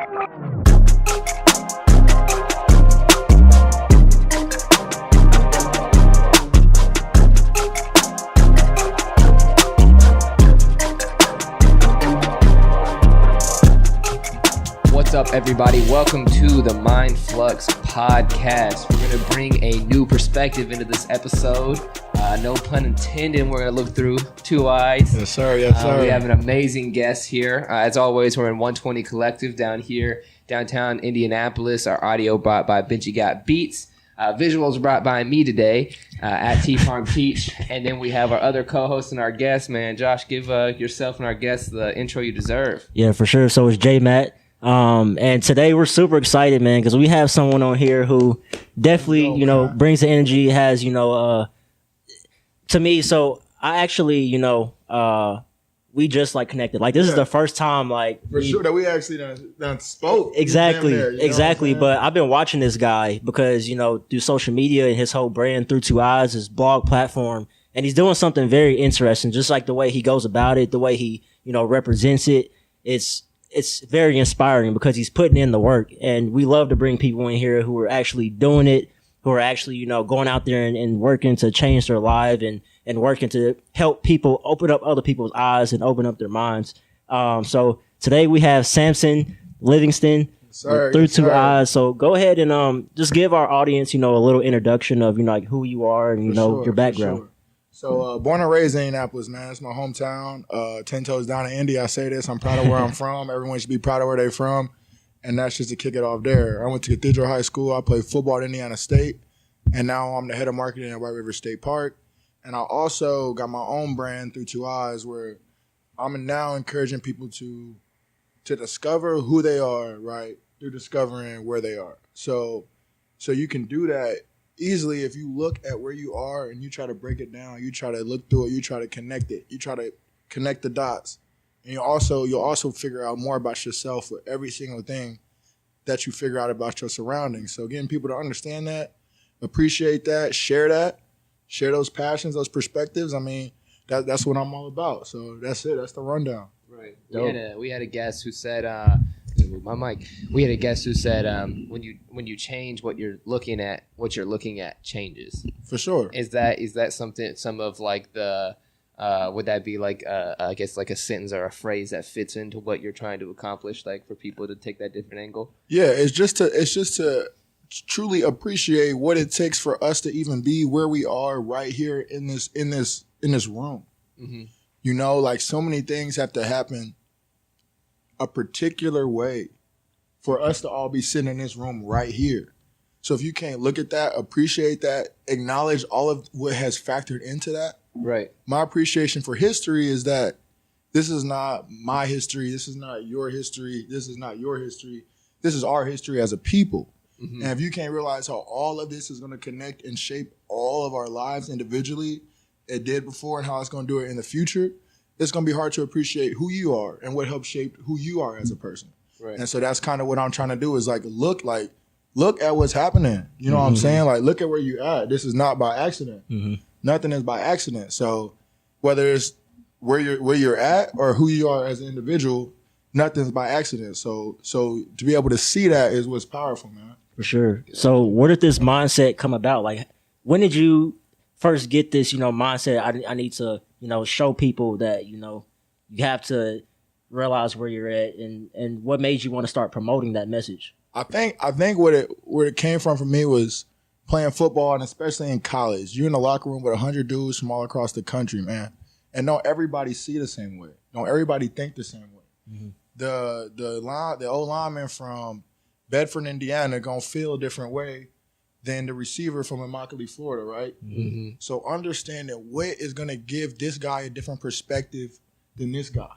What's up, everybody? Welcome to the Mind Flux podcast. We're going to bring a new perspective into this episode. No pun intended. We're going to look through two eyes. Yes, sir. Yes, sir. We have an amazing guest here. As always, we're in 120 Collective down here, downtown Indianapolis. Our audio brought by Benji Got Beats. Visuals brought by me today at T Farm Peach. And then we have our other co-host and our guest, man. Josh, give yourself and our guests the intro you deserve. Yeah, for sure. So it's J Matt. And today we're super excited, man, because we have someone on here who definitely, brings the energy, has, to me. So I actually, we just like connected. Like this is the first time, like for sure that we actually done spoke. Exactly. But I've been watching this guy because, through social media and his whole brand Through Two Eyes, his blog platform, and he's doing something very interesting, just like the way he goes about it, the way he, represents it. It's very inspiring because he's putting in the work, and we love to bring people in here who are actually doing it, who are actually, going out there and working to change their life and working to help people open up other people's eyes and open up their minds. So today we have Sampson Levingston Through Two Eyes. So go ahead and just give our audience, a little introduction of, like who you are and, your background. Sure. So, born and raised in Indianapolis, man. It's my hometown. 10 toes down in Indy. I say this. I'm proud of where I'm from. Everyone should be proud of where they're from. And that's just to kick it off there. I went to Cathedral High School. I played football at Indiana State. And now I'm the head of marketing at White River State Park. And I also got my own brand Through Two Eyes, where I'm now encouraging people to discover who they are, right, through discovering where they are. So you can do that easily if you look at where you are and you try to break it down, you try to look through it, you try to connect it, you try to connect the dots. And you'll also figure out more about yourself with every single thing that you figure out about your surroundings. So getting people to understand that, appreciate that, share those passions, those perspectives. I mean, that's what I'm all about. So that's it. That's the rundown. Right. We had a guest who said, my mic. We had a guest who said, when you change what you're looking at changes. For sure. Is that something? Some of like the would that be like I guess like a sentence or a phrase that fits into what you're trying to accomplish? Like for people to take that different angle. Yeah, it's just to truly appreciate what it takes for us to even be where we are right here in this room. Mm-hmm. Like so many things have to happen a particular way for us to all be sitting in this room right here. So if you can't look at that, appreciate that, acknowledge all of what has factored into that. Right. My appreciation for history is that this is not my history. This is not your history. This is not your history. This is our history as a people. Mm-hmm. And if you can't realize how all of this is going to connect and shape all of our lives individually, it did before, and how it's going to do it in the future, it's going to be hard to appreciate who you are and what helped shape who you are as a person. Right. And so that's kind of what I'm trying to do is look at what's happening. You know what I'm saying? Like, look at where you're at. This is not by accident. Mm-hmm. Nothing is by accident. So whether it's where you're at or who you are as an individual, nothing's by accident. So to be able to see that is what's powerful, man. For sure. So where did this mindset come about? Like, when did you first get this, mindset? I need to, show people that, you have to realize where you're at, and what made you want to start promoting that message? I think where it came from for me was playing football, and especially in college. You're in the locker room with 100 dudes from all across the country, man. And don't everybody see the same way. Don't everybody think the same way. Mm-hmm. The old lineman from Bedford, Indiana, gonna feel a different way than the receiver from Immokalee, Florida, right? Mm-hmm. So understanding what is gonna give this guy a different perspective than this guy,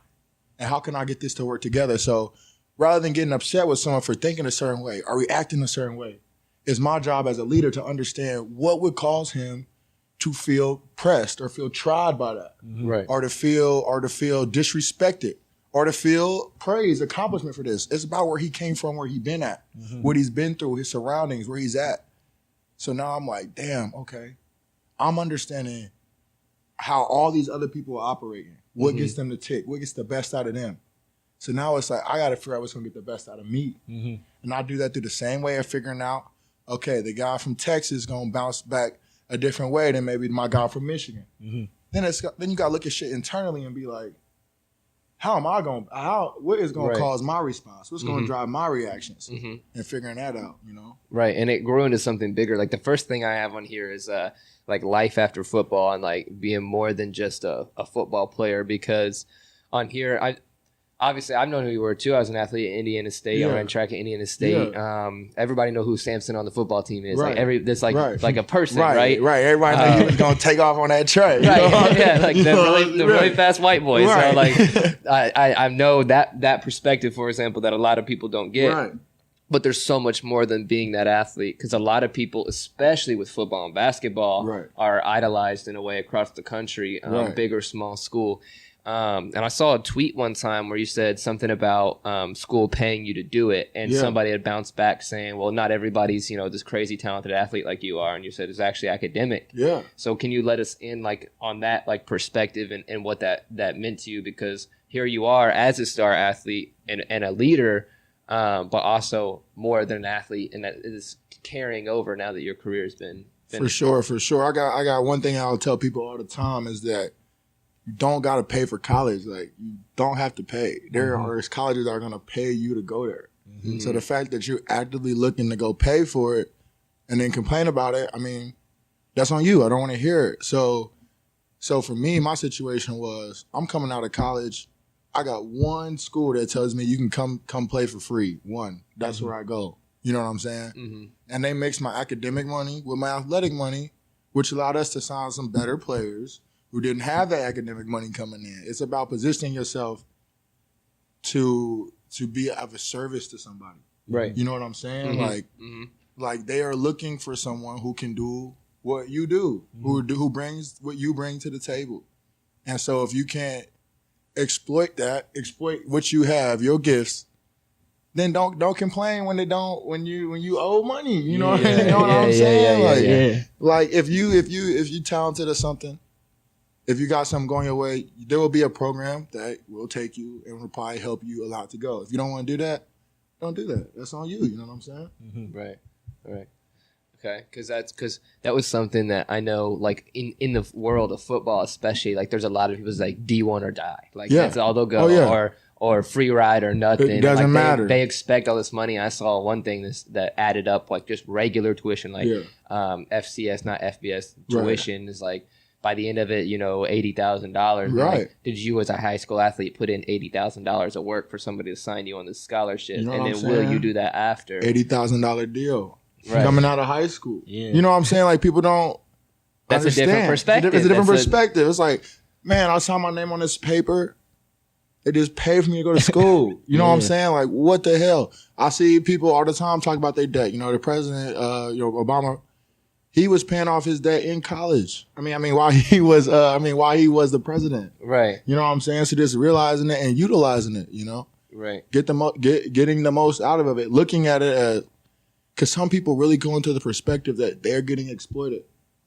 and how can I get this to work together? So rather than getting upset with someone for thinking a certain way or reacting a certain way, it's my job as a leader to understand what would cause him to feel pressed or feel tried by that, right? Or to feel disrespected, or to feel praise, accomplishment for this. It's about where he came from, where he been at, what he's been through, his surroundings, where he's at. So now I'm like, damn, okay. I'm understanding how all these other people are operating. What gets them to tick? What gets the best out of them? So now it's like, I got to figure out what's going to get the best out of me. Mm-hmm. And I do that through the same way of figuring out, okay, the guy from Texas is going to bounce back a different way than maybe my guy from Michigan. Mm-hmm. Then you got to look at shit internally and be like, what is going to cause my response? What's going to drive my reactions? And figuring that out, you know? Right. And it grew into something bigger. Like the first thing I have on here is like life after football and like being more than just a football player, because on here, Obviously, I've known who you were, too. I was an athlete at Indiana State. I ran track at Indiana State. Yeah. Everybody know who Sampson on the football team is. Right. Like, like a person, right? Right. Everybody know he was going to take off on that track. Right. Yeah, like the really fast white boys. Right. So, like, I know that perspective, for example, that a lot of people don't get. Right. But there's so much more than being that athlete, because a lot of people, especially with football and basketball, are idolized in a way across the country, big or small school. And I saw a tweet one time where you said something about school paying you to do it, and somebody had bounced back saying, well, not everybody's, this crazy talented athlete like you are, and you said it's actually academic. Yeah. So can you let us in like on that like perspective and what that meant to you? Because here you are as a star athlete and a leader, but also more than an athlete, and that is carrying over now that your career has been finished. For sure. I got one thing I'll tell people all the time is that you don't got to pay for college. Like, you don't have to pay. There are colleges that are going to pay you to go there. Mm-hmm. So the fact that you're actively looking to go pay for it and then complain about it, I mean, that's on you. I don't want to hear it. So for me, my situation was, I'm coming out of college. I got one school that tells me you can come play for free. One. That's where I go. You know what I'm saying? Mm-hmm. And they mixed my academic money with my athletic money, which allowed us to sign some better players who didn't have that academic money coming in. It's about positioning yourself to be of a service to somebody. Right. You know what I'm saying? Mm-hmm. Like they are looking for someone who can do what you do, who brings what you bring to the table. And so if you can't exploit what you have, your gifts, then don't complain when you owe money. You know what I'm saying? Like if you talented or something, if you got something going your way, there will be a program that will take you and will probably help you a lot to go. If you don't want to do that, don't do that. That's on you. You know what I'm saying? Mm-hmm. Right. Okay, because that was something that I know, like in the world of football, especially, like there's a lot of people like D1 or die, like that's all they'll go, or free ride or nothing. It doesn't matter. They expect all this money. I saw one thing that added up, like just regular tuition, like FCS, not FBS tuition is like, by the end of it, $80,000. Right. Like, did you, as a high school athlete, put in $80,000 of work for somebody to sign you on this scholarship? And then will you do that after? $80,000 deal. Right. Coming out of high school. Yeah. You know what I'm saying? Like, people don't understand. A different perspective. It's a different perspective. It's like, man, I saw my name on this paper. It just paid for me to go to school. You know what I'm saying? Like, what the hell? I see people all the time talk about their debt. The president, Obama, he was paying off his debt in college. I mean, while he was the president. Right. You know what I'm saying? So just realizing it and utilizing it, Right. Getting the most out of it, looking at it as, because some people really go into the perspective that they're getting exploited.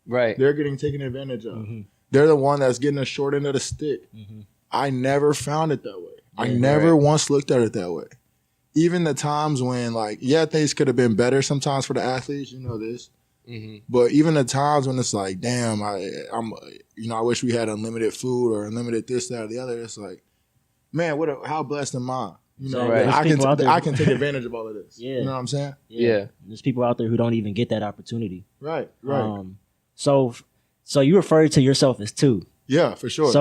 Right. They're getting taken advantage of. Mm-hmm. They're the one that's getting a short end of the stick. Mm-hmm. I never found it that way. I never once looked at it that way. Even the times when, things could have been better sometimes for the athletes, this. Mm-hmm. But even the times when it's like, damn, I wish we had unlimited food or unlimited this, that, or the other. It's like, man, how blessed am I? I can take advantage of all of this. Yeah. You know what I'm saying? Yeah. There's people out there who don't even get that opportunity. Right. So you refer to yourself as two. Yeah, for sure.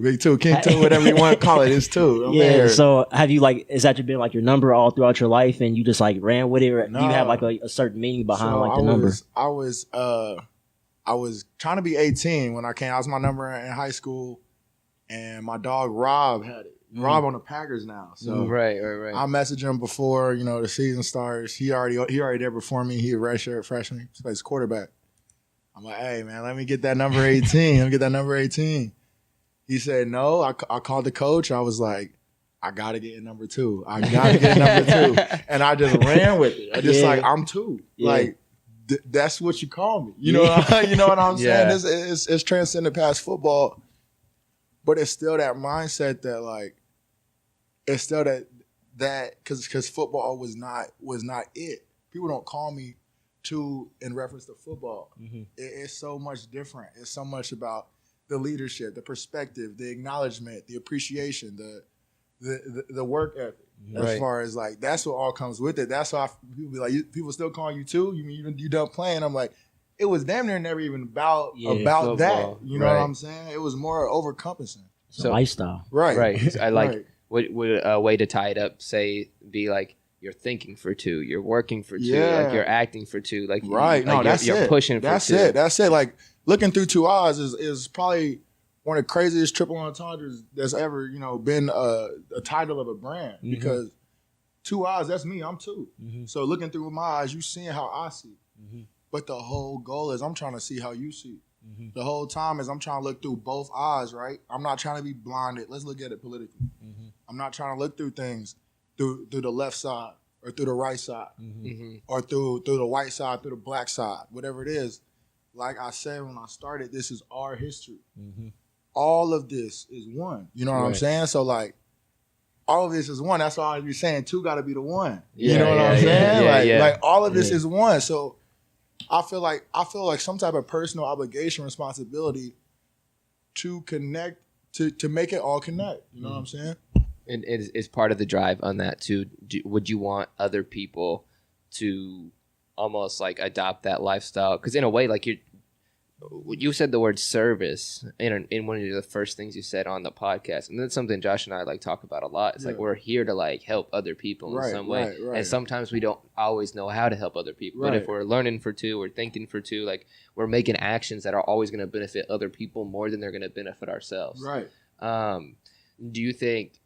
Big two, King two, whatever you want to call it, it's two. So have you has that been your number all throughout your life, and you just ran with it, or do you have a certain meaning behind the number? I was trying to be 18 when I came. I was my number in high school, and my dog Rob had it. Rob on the Packers now. So right. I messaged him before the season starts. He already there before me. He a redshirt freshman. He plays quarterback. I'm like, hey, man, let me get that number 18. He said, no. I called the coach. I was like, I got to get number 2. And I just ran with it. I just I'm 2. Yeah. That's what you call me. You know what I'm saying? It's transcended past football. But it's still that mindset that, it's still that because football was not it. People don't call me in reference to football. It's so much different. It's so much about the leadership, the perspective, the acknowledgement, the appreciation, the work ethic. As far as like, that's what all comes with it. That's why people be like, people still calling you too? You mean you done playing? I'm like, it was damn near never even about football. that. You know what I'm saying? It was more overcompassing. So lifestyle. Right. I like would a way to tie it up be like, you're thinking for two, you're working for two, like you're acting for two, like you're pushing for two. That's it. Like, looking through two eyes is probably one of the craziest triple entendres that's ever, been a title of a brand. Because two eyes, that's me. I'm two. So looking through my eyes, you seeing how I see. But the whole goal is I'm trying to see how you see. The whole time is I'm trying to look through both eyes, right? I'm not trying to be blinded. Let's look at it politically. I'm not trying to look through things through the left side or through the right side or through the white side, through the black side, whatever it is. Like I said when I started, this is our history. All of this is one. You know what I'm saying? So like, all of this is one. That's why I be saying two got to be the one. You know what I'm saying? Like all of this is one. So I feel like some type of personal obligation, responsibility to connect, to make it all connect. You know what I'm saying? And is part of the drive on that too. Would you want other people to almost like adopt that lifestyle? Because in a way, like you said the word service in one of the first things you said on the podcast, and that's something Josh and I like talk about a lot. It's like we're here to like help other people in some way, and sometimes we don't always know how to help other people. But if we're learning for two, we're thinking for two, like we're making actions that are always going to benefit other people more than they're going to benefit ourselves. Right. Do you think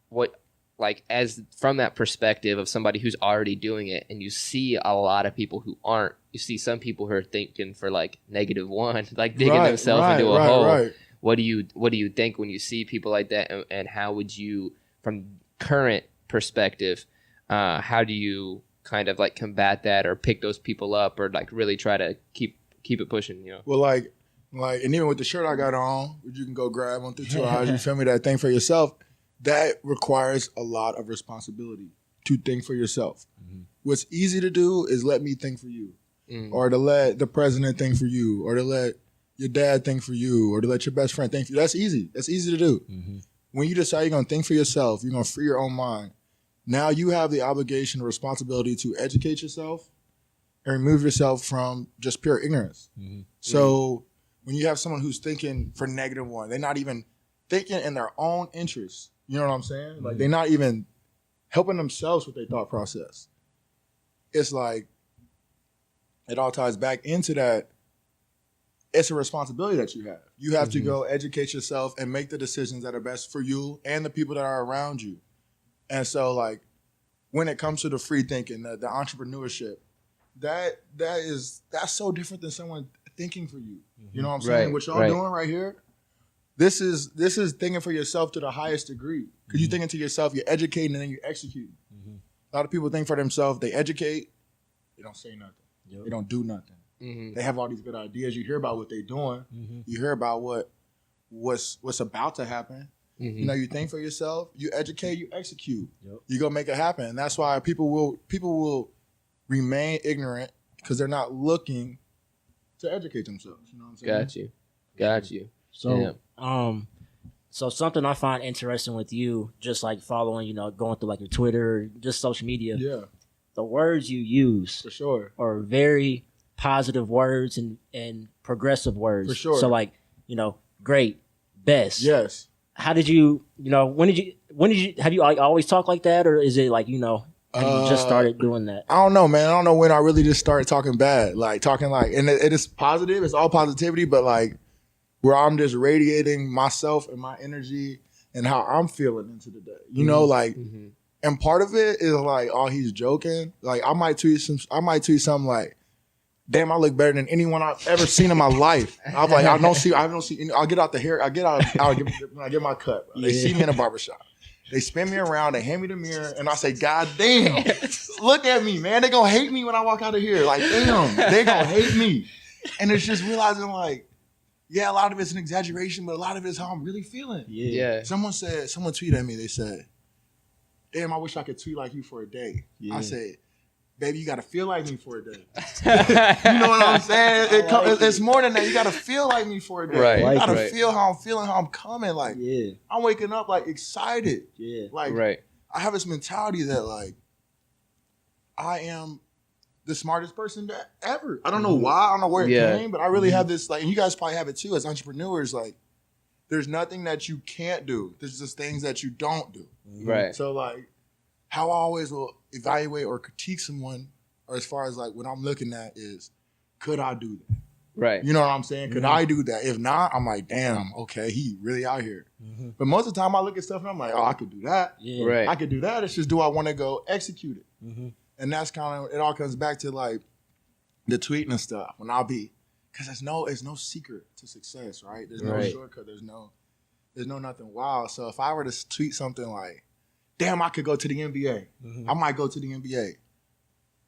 as from that perspective of somebody who's already doing it, and you see a lot of people who aren't, you see some people who are thinking for like -1, like digging themselves into a hole. What do you think when you see people like that, and how would you, from current perspective, how do you kind of like combat that or pick those people up or like really try to keep it pushing? Well, like, and even with the shirt I got on, which you can go grab on through 2 hours, you feel me? That thing for yourself. That requires a lot of responsibility to think for yourself. What's easy to do is let me think for you, or to let the president think for you, or to let your dad think for you, or to let your best friend think for you. That's easy. That's easy to do. When you decide you're going to think for yourself, you're going to free your own mind. Now you have the obligation or responsibility to educate yourself and remove yourself from just pure ignorance. So when you have someone who's thinking for -1, they're not even thinking in their own interests. You know what I'm saying? Like, they're not even helping themselves with their thought process. It's like, it all ties back into that. It's a responsibility that you have. You have to go educate yourself and make the decisions that are best for you and the people that are around you. And so, like, when it comes to the free thinking, the entrepreneurship, that's so different than someone thinking for you. You know what I'm saying? What y'all doing right here? This is thinking for yourself to the highest degree. Because you're thinking to yourself, you're educating, and then you're executing. A lot of people think for themselves, they educate, they don't say nothing. They don't do nothing. They have all these good ideas. You hear about what they're doing. You hear about what's about to happen. You think for yourself, you educate, you execute. You go make it happen. And that's why people will remain ignorant because they're not looking to educate themselves. You know what I'm saying? Got you. So, so something I find interesting with you, just like following, going through like your Twitter, just social media. Yeah. The words you use for sure are very positive words and progressive words. For sure. So like, great, best. Yes. How did you, when did you, have you like always talked like that, or is it like, have you just started doing that? I don't know, man. I don't know when I really just started talking bad, and it is positive. It's all positivity, but like, where I'm just radiating myself and my energy and how I'm feeling into the day. And part of it is like, oh, he's joking. Like, I might tweet something like, damn, I look better than anyone I've ever seen in my life. I'm like, I don't see I'll get out the hair, when I get my cut. They see me in a barbershop. They spin me around, they hand me the mirror, and I say, God damn, look at me, man. They gonna hate me when I walk out of here. Like, damn, they gonna hate me. And it's just realizing like, yeah, a lot of it's an exaggeration, but a lot of it is how I'm really feeling. Yeah. Someone tweeted at me, they said, damn, I wish I could tweet like you for a day. Yeah. I said, baby, you got to feel like me for a day. You know what I'm saying? It's more than that. You got to feel like me for a day. Right. You got to feel how I'm feeling, how I'm coming. Like, Yeah. I'm waking up, like, excited. Yeah. Like, Right. I have this mentality that, like, I am the smartest person that ever. I don't know why. I don't know where it came, but I really have this, like, and you guys probably have it too as entrepreneurs, like, there's nothing that you can't do. There's just things that you don't do. Right. So, like, how I always will evaluate or critique someone, or as far as, like, what I'm looking at is, could I do that? Right. You know what I'm saying? Could I do that? If not, I'm like, damn, okay, he really out here. But most of the time I look at stuff and I'm like, oh, I could do that. Yeah. Right. I could do that. It's just, do I want to go execute it? And that's kind of, it all comes back to, like, the tweeting and stuff. When I'll be, because it's no secret to success, right? There's no shortcut. There's no nothing wild. So if I were to tweet something like, damn, I could go to the NBA. I might go to the NBA.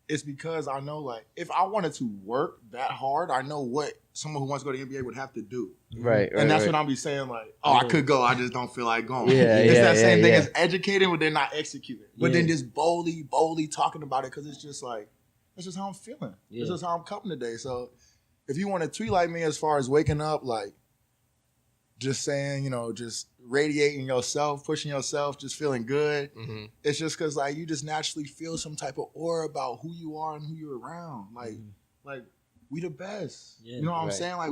It's because I know, like, if I wanted to work that hard, I know what someone who wants to go to the NBA would have to do. Right. And that's what I'll be saying, like, oh, I could go, I just don't feel like going. Yeah, it's that same thing yeah. as educating, but they're not executing. But then just boldly talking about it, because it's just like, that's just how I'm feeling. This is how I'm coming today. So if you want to tweet like me as far as waking up, like, just saying, you know, just radiating yourself, pushing yourself, just feeling good. It's just because, like, you just naturally feel some type of aura about who you are and who you're around. Like, like, we the best. Yeah, you know what I'm saying? Like,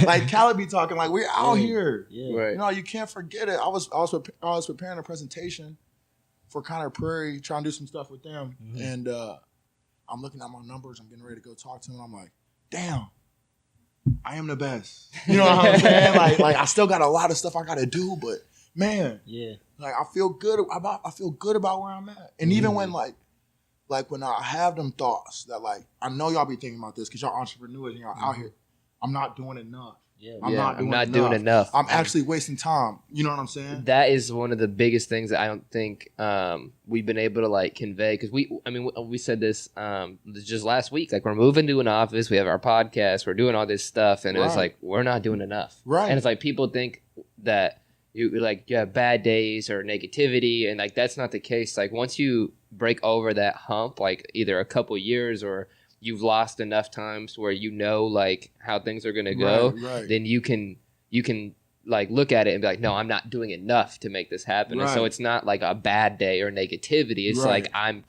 like Caleb be talking, like, we're out here. Yeah. Right. You know, you can't forget it. I was preparing a presentation for Connor Prairie, trying to do some stuff with them, and I'm looking at my numbers. I'm getting ready to go talk to him. I'm like, damn, I am the best. You know what I'm saying? Like I still got a lot of stuff I got to do, but man, like I feel good about where I'm at. And even when like when I have them thoughts that, like, I know y'all be thinking about this because y'all entrepreneurs and y'all out here, I'm not doing enough. I'm not doing enough. I'm actually wasting time. You know what I'm saying? That is one of the biggest things that I don't think we've been able to, like, convey, because we said this just last week. Like, we're moving to an office, we have our podcast, we're doing all this stuff, and it's like, we're not doing enough. Right. And it's like, people think that you have bad days or negativity, and, like, that's not the case. Like, once you break over that hump, like either a couple years or you've lost enough times where you know, like, how things are going to go, then you can like look at it and be like, no, I'm not doing enough to make this happen. And so it's not like a bad day or negativity. It's like, I'm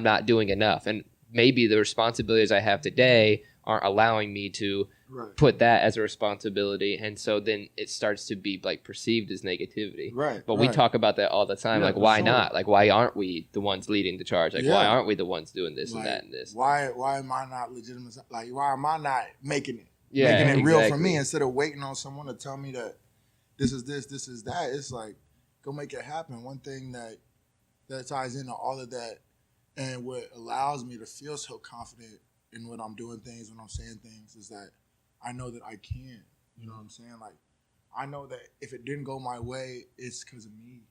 not doing enough. And maybe the responsibilities I have today aren't allowing me to put that as a responsibility. And so then it starts to be, like, perceived as negativity. But we talk about that all the time. Like, why not? Like, why aren't we the ones leading the charge? Like, why aren't we the ones doing this, like, and that and this? Why am I not legitimate? Like, why am I not making it? Yeah, making it real for me, instead of waiting on someone to tell me that this is this, this is that. It's like, go make it happen. One thing that ties into all of that, and what allows me to feel so confident in when I'm doing things, when I'm saying things, is that I know that I can. You know what I'm saying? Like, I know that if it didn't go my way, it's because of me.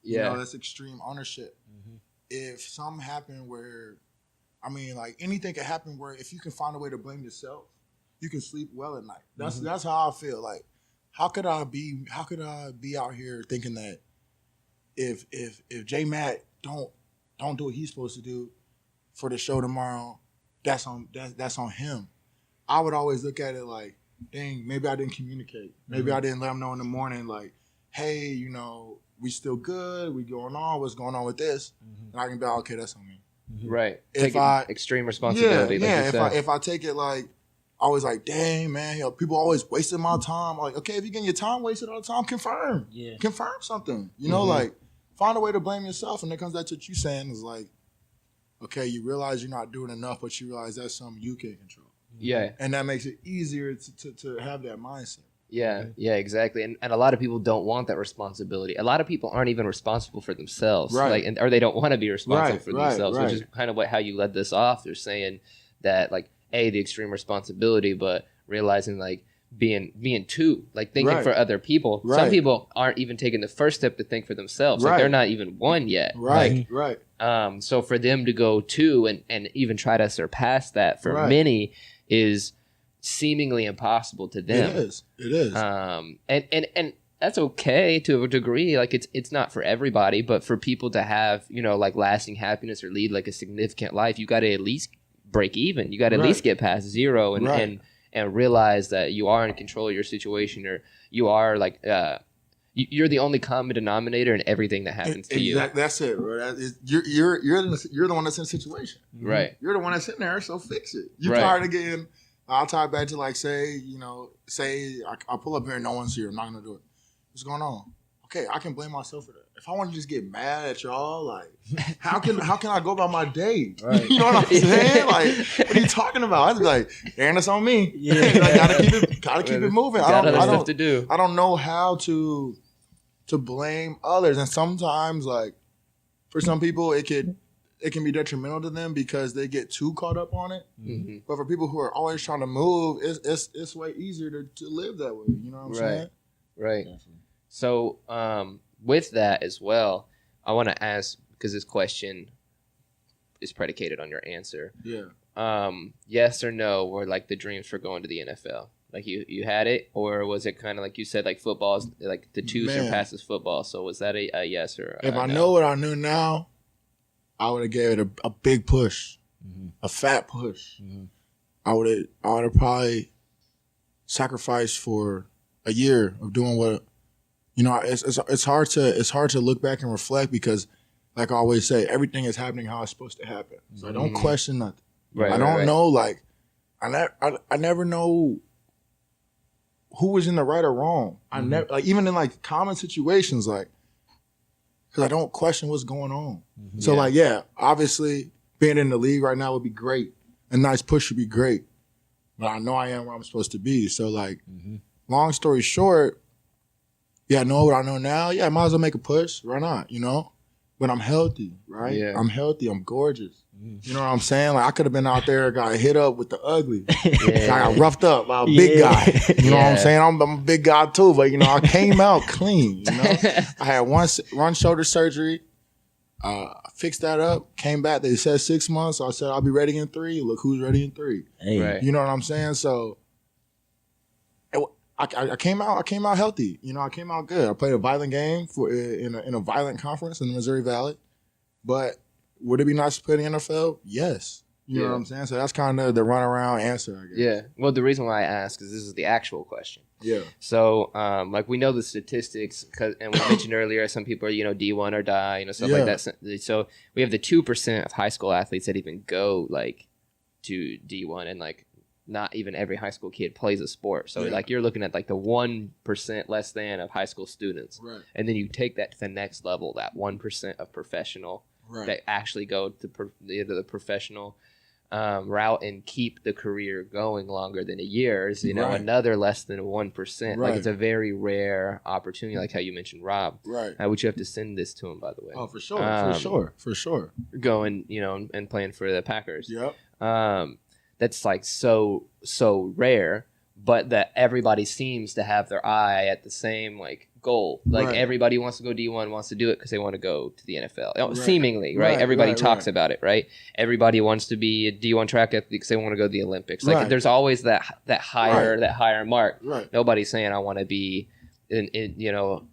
You know, that's extreme ownership. If something happened where, I mean, like, anything can happen where if you can find a way to blame yourself, you can sleep well at night. That's how I feel. Like, how could I be out here thinking that if J Matt don't do what he's supposed to do for the show tomorrow, that's on him. I would always look at it like, dang, maybe I didn't communicate. Maybe I didn't let him know in the morning, like, hey, you know, we still good, we going on, what's going on with this? And I can be like, okay, that's on me. Right. If extreme responsibility. If I take it like, I was like, dang, man, people always wasting my time. Like, okay, if you're getting your time wasted all the time, confirm. Confirm something. You know, like, find a way to blame yourself. And it comes back to what you're saying is like, okay, you realize you're not doing enough, but you realize that's something you can control. And that makes it easier to have that mindset. Yeah, exactly. And a lot of people don't want that responsibility. A lot of people aren't even responsible for themselves. Like, or they don't want to be responsible for themselves, which is kind of how you led this off. They're saying that, like, the extreme responsibility, but realizing, like, being two, like, thinking for other people. Some people aren't even taking the first step to think for themselves. Like, they're not even one yet. So for them to go two and even try to surpass that for many is seemingly impossible to them. It is. And that's okay to a degree. Like it's not for everybody, but for people to have, like lasting happiness or lead like a significant life, you got to at least break even. You got to at least get past zero and realize that you are in control of your situation, or you are like you're the only common denominator in everything that happens to you. That's it, bro. You're the one that's in the situation, right? You're the one that's in there, so fix it. You're tired of getting. I'll tie it back to like say I pull up here and no one's here. I'm not gonna do it. What's going on? Okay, I can blame myself for that. If I want to just get mad at y'all, like how can I go about my day? Right. You know what I'm saying? Like, what are you talking about? I'd be like, Aaron, that's on me. Yeah, like, gotta keep it moving. I don't know how to blame others, and sometimes like for some people it can be detrimental to them because they get too caught up on it. Mm-hmm. But for people who are always trying to move, it's way easier to live that way. You know what I'm saying? Right. Definitely. So with that as well, I want to ask, because this question is predicated on your answer. Yeah. Yes or no were like the dreams for going to the NFL? Like you had it, or was it kind of like you said, like football is like the two surpasses football? So was that a yes or if I no? know what I knew now, I would have gave it a big push, a fat push. Mm-hmm. I would have probably sacrificed for a year of doing what. It's hard to look back and reflect because, like I always say, everything is happening how it's supposed to happen. So I don't question nothing. I don't know. Like I never know who was in the right or wrong. I never even in like common situations, like because I don't question what's going on. Mm-hmm. So obviously being in the league right now would be great. A nice push would be great, but I know I am where I'm supposed to be. So long story short. Yeah, I know what I know now. Yeah, I might as well make a push. Why not? But I'm healthy, right? Yeah. I'm healthy. I'm gorgeous. You know what I'm saying? Like I could have been out there, got hit up with the ugly. I got roughed up by a big guy. You know what I'm saying? I'm a big guy too, but I came out clean. I had one shoulder surgery. Fixed that up. Came back. They said 6 months. So I said I'll be ready in 3. Look who's ready in 3. Hey. Right. You know what I'm saying? So. I came out healthy. I came out good. I played a violent game in a violent conference in the Missouri Valley. But would it be nice to play in the NFL? Yes. You know what I'm saying? So that's kind of the runaround answer, I guess. Yeah. Well, the reason why I ask is this is the actual question. Yeah. So, like we know the statistics, and we mentioned earlier, some people are, D1 or die, stuff like that. So we have the 2% of high school athletes that even go like to D1, and like not even every high school kid plays a sport. So like you're looking at like the 1% less than of high school students. Right. And then you take that to the next level, that 1% of professional that actually go to the professional route and keep the career going longer than a year is, another less than 1%. Like it's a very rare opportunity, like how you mentioned Rob. Right. Which you have to send this to him, by the way. Oh, for sure. Going, and playing for the Packers. Yep. That's like so rare, but that everybody seems to have their eye at the same like goal. Like everybody wants to go D1, wants to do it because they want to go to the NFL. Seemingly, right? Everybody talks about it, right? Everybody wants to be a D1 track athlete because they want to go to the Olympics. Like there's always that higher mark. Right. Nobody's saying I want to be in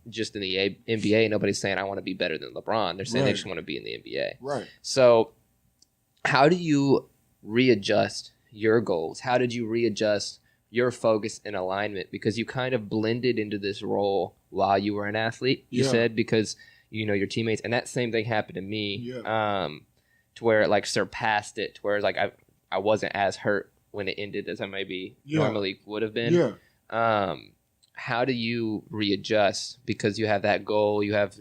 just in the NBA. Nobody's saying I want to be better than LeBron. They're saying they just want to be in the NBA. Right. So how do you readjust your goals? How did you readjust your focus and alignment? Because you kind of blended into this role while you were an athlete, you said, because your teammates, and that same thing happened to me, to where it like surpassed it, to where like I wasn't as hurt when it ended as I maybe normally would have been. How do you readjust? Because you have that goal, you have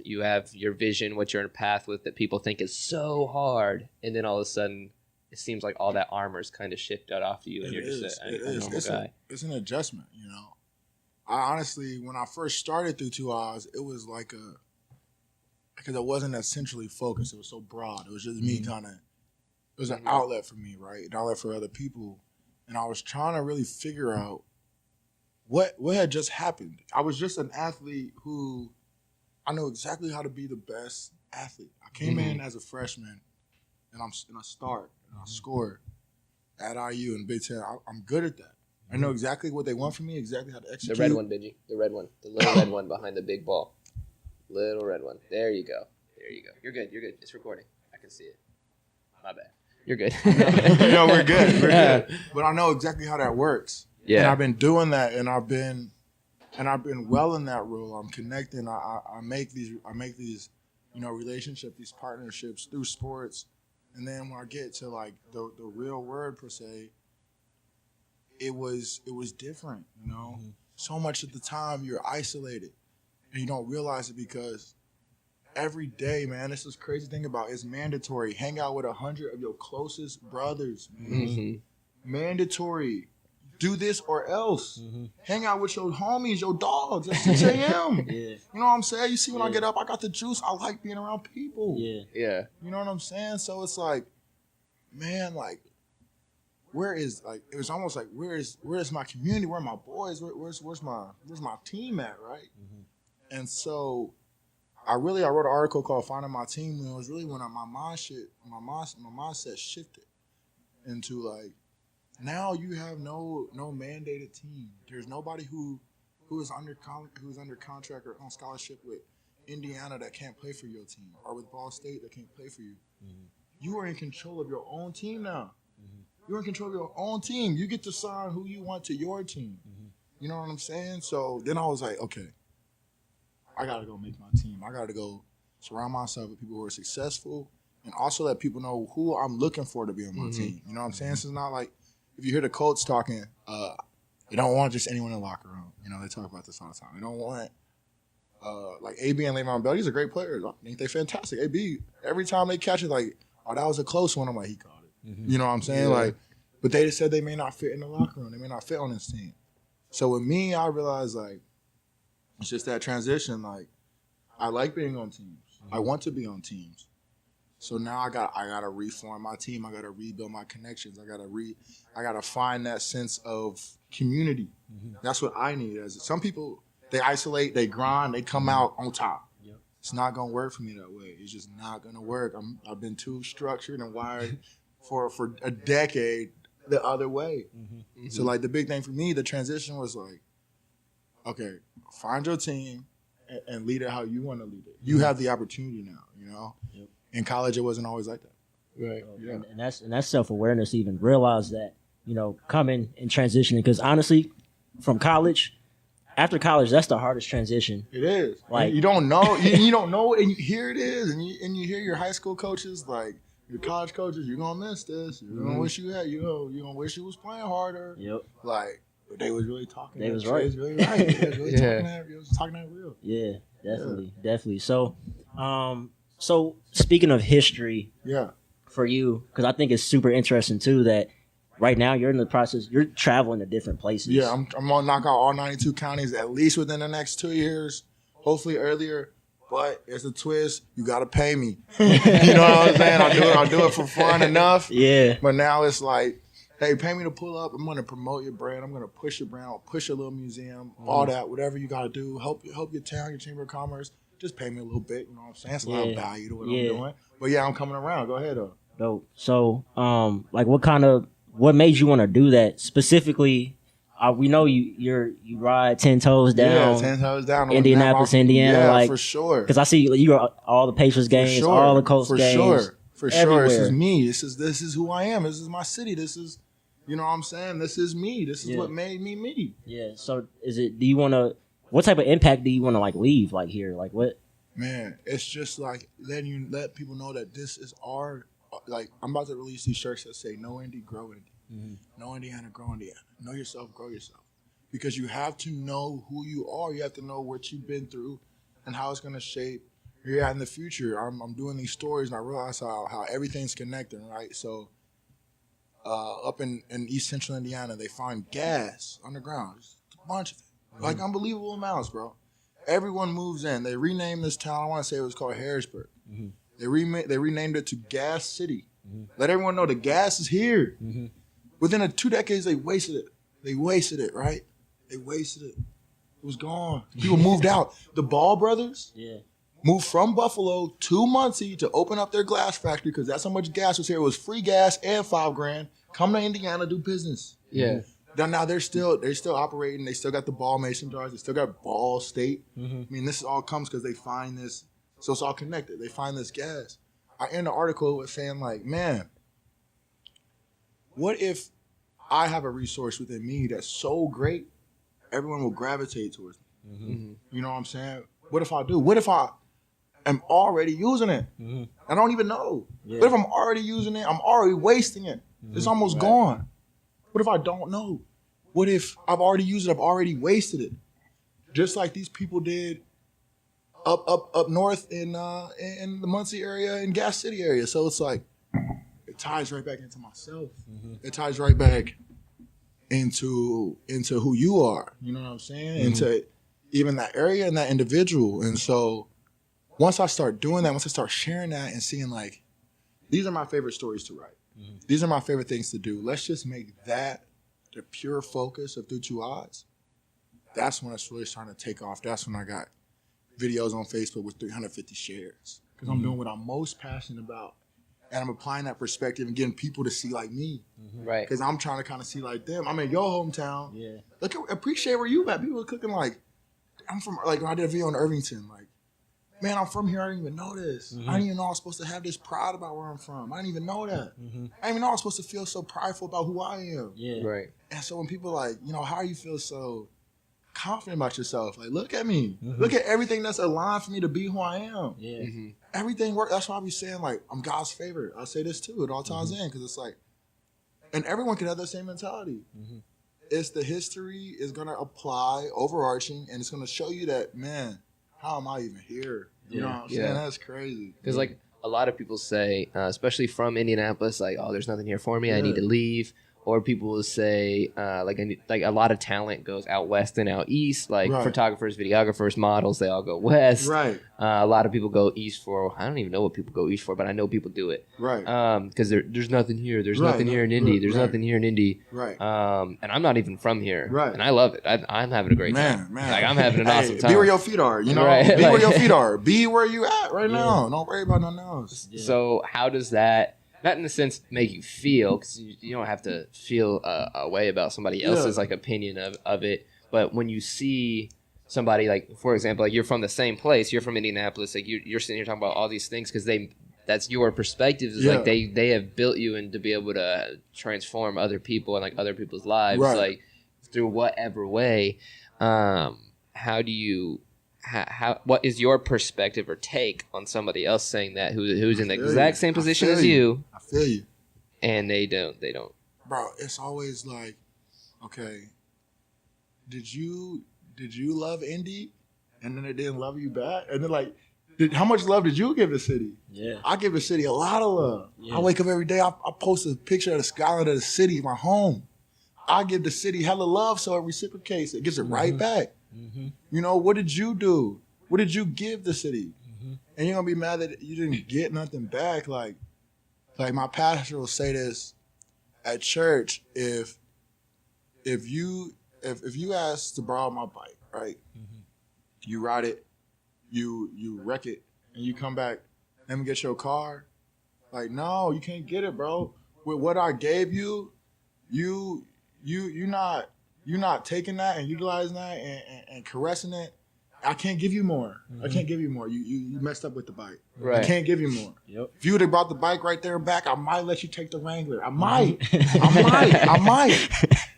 your vision, what you're in a path with that people think is so hard, and then all of a sudden it seems like all that armor's kind of shifted off of you, and you're just a normal guy. It's an adjustment, I honestly, when I first started through 2 hours, it was like because I wasn't that centrally focused. It was so broad. It was just me it was an outlet for me, right? An outlet for other people. And I was trying to really figure out what had just happened. I was just an athlete who I know exactly how to be the best athlete. I came in as a freshman, and I start and I score at IU in Big Ten. I'm good at that. I know exactly what they want from me, exactly how to execute. The red one, Benji. The red one. The little red one behind the big ball. Little red one. There you go. There you go. You're good. You're good. It's recording. I can see it. My bad. You're good. No, we're good. We're good. But I know exactly how that works. Yeah. And I've been doing that, and I've been well in that role. I'm connecting. I make these relationships, these partnerships through sports, and then when I get to like the real word per se, it was different. So much of the time you're isolated, and you don't realize it because every day, man, this is crazy thing about it's mandatory. Hang out with 100 of your closest brothers, man. Mandatory. Do this or else. Hang out with your homies, your dogs at 6 a.m. Yeah. You know what I'm saying? You see when I get up, I got the juice. I like being around people. Yeah. Yeah. You know what I'm saying? So it's like, man, like, it was almost like, where is my community? Where are my boys? Where's my team at, right? And so I wrote an article called Finding My Team, and it was really when my mindset shifted into like, now you have no mandated team. There's nobody who is under contract or on scholarship with Indiana that can't play for your team, or with Ball State that can't play for you. You are in control of your own team now. You're in control of your own team. You get to sign who you want to your team. You know what I'm saying? So then I was like, okay, I got to go make my team. I got to go surround myself with people who are successful, and also let people know who I'm looking for to be on my team. You know what I'm saying? This is not like, if you hear the coach talking, they don't want just anyone in the locker room. They talk about this all the time. They don't want like AB and Le'Veon Bell. These are great players. I think they're fantastic. AB, every time they catch it, like, oh, that was a close one. I'm like, he caught it. You know what I'm saying? Yeah. Like, but they just said they may not fit in the locker room. They may not fit on this team. So with me, I realized, like, it's just that transition. Like, I like being on teams. I want to be on teams. So now I gotta reform my team. I gotta rebuild my connections. I gotta find that sense of community. That's what I need. As some people, they isolate, they grind, they come out on top. Yep. It's not gonna work for me that way. It's just not gonna work. I've been too structured and wired for a decade the other way. So like the big thing for me, the transition was like, okay, find your team and lead it how you want to lead it. You have the opportunity now. Yep. In college, it wasn't always like that. Right. Yeah. And that's self-awareness to even realize that, coming and transitioning. Because honestly, from college, after college, that's the hardest transition. It is. Like, you don't know. you don't know, and here it is. And you hear your high school coaches, like your college coaches, you're going to miss this. You're going to wish you had, you're going to wish you was playing harder. Yep. Like, but they was really talking. They was right. They was really right. They was really talking that real. Yeah, definitely. So, So speaking of history, for you, because I think it's super interesting too that right now you're in the process, you're traveling to different places. Yeah, I'm gonna knock out all 92 counties at least within the next 2 years, hopefully earlier. But it's a twist. You gotta pay me. You know what I'm saying? I'll do it for fun enough. Yeah. But now it's like, hey, pay me to pull up. I'm gonna promote your brand. I'm gonna push your brand. I'll push your little museum. All that, whatever you gotta do. Help your town, your chamber of commerce. Just pay me a little bit, you know what I'm saying? It's a lot of value to what I'm doing. But yeah, I'm coming around. Go ahead, though. Dope. So, like, what made you want to do that specifically? We know you ride 10 toes down. Yeah, 10 toes down. Indianapolis, Indiana. Yeah, like, for sure. Because I see you are all the Pacers games, all the Colts games. For sure. This is me. This is who I am. This is my city. This is, you know what I'm saying? This is me. This is what made me me. Yeah. So what type of impact do you want to like leave like here? Like what? Man, it's just like let people know that this is our, like, I'm about to release these shirts that say "No Indy, Grow Indy." No Indiana, grow Indiana. Know yourself, grow yourself. Because you have to know who you are. You have to know what you've been through and how it's going to shape where you're at in the future. I'm doing these stories and I realize how everything's connected, right? So up in East Central Indiana, they find gas underground. Just a bunch of it. Like unbelievable amounts, bro. Everyone moves in. They renamed this town. I want to say it was called Harrisburg. They renamed it to Gas City. Let everyone know the gas is here. Within 2 decades, they wasted it. They wasted it, right? They wasted it. It was gone. People moved out. The Ball brothers moved from Buffalo to Muncie to open up their glass factory because that's how much gas was here. It was free gas and $5,000. Come to Indiana, do business. Yeah. Now they're still operating. They still got the ball mason jars. They still got Ball State. I mean, this all comes because they find this. So it's all connected. They find this gas. I end the article with saying like, man, what if I have a resource within me that's so great, everyone will gravitate towards me. You know what I'm saying? What if I do? What if I am already using it? I don't even know. What if I'm already using it? I'm already wasting it. It's almost gone. What if I don't know? What if I've already used it? I've already wasted it. Just like these people did up north in the Muncie area and Gas City area. So it's like it ties right back into myself. It ties right back into who you are. You know what I'm saying? Into even that area and that individual. And so once I start doing that, once I start sharing that and seeing like, these are my favorite stories to write. These are my favorite things to do. Let's just make that the pure focus of Through Two Eyes. That's when it's really starting to take off. That's when I got videos on Facebook with 350 shares. Because I'm doing what I'm most passionate about. And I'm applying that perspective and getting people to see like me. Right. Because I'm trying to kind of see like them. I'm in your hometown. Yeah. Look, appreciate where you at. People are cooking like, I'm from, like when I did a video in Irvington, like, man, I'm from here. I didn't even know this. I didn't even know I was supposed to have this pride about where I'm from. I didn't even know that. I didn't even know I was supposed to feel so prideful about who I am. Yeah. Right. And so when people like, you know, how you feel so confident about yourself, like, look at me. Look at everything that's aligned for me to be who I am. Yeah. Everything works. That's why I be saying, like, I'm God's favorite. I say this too. It all ties in because it's like, and everyone can have that same mentality. It's the history is going to apply overarching and it's going to show you that, man, how am I even here? You know what I'm saying? That's crazy. Because like a lot of people say, especially from Indianapolis, like, oh, there's nothing here for me. I need to leave. Or people will say, like a lot of talent goes out west and out east. Like photographers, videographers, models, they all go west. Right. A lot of people go east for, I don't even know what people go east for, but I know people do it. Right. Because there's nothing here. There's nothing here in Indy. There's nothing here in Indy. Right. And I'm not even from here. Right. And I love it. I'm having a great time. Man. Like, I'm having an awesome time. Be where your feet are, you know? Right. Be where your feet are. Be where you at right now. Don't worry about nothing else. So how does that, not in the sense make you feel, because you don't have to feel a way about somebody else's like opinion of it, but when you see somebody, like, for example, like, you're from the same place, you're from Indianapolis, like, you're sitting here talking about all these things because that's your perspective. Is like they have built you and to be able to transform other people and like other people's lives, like through whatever way. How do you? What is your perspective or take on somebody else saying that who's in the exact same position as you? I feel you. And they don't. Bro, it's always like, okay, did you love Indy? And then it didn't love you back? And then like, how much love did you give the city? Yeah. I give the city a lot of love. Yeah. I wake up every day, I post a picture of the skyline of the city, my home. I give the city hella love so it reciprocates. It gives it right back. You know, what did you do? What did you give the city? And you're gonna be mad that you didn't get nothing back. Like my pastor will say this at church: if you ask to borrow my bike, right? You ride it, you wreck it, and you come back, let me get your car. Like, no, you can't get it, bro. With what I gave you, you're not taking that and utilizing that and caressing it. I can't give you more. I can't give you more. You messed up with the bike. Right. I can't give you more. Yep. If you would have brought the bike right there and back, I might let you take the Wrangler. I might. I might.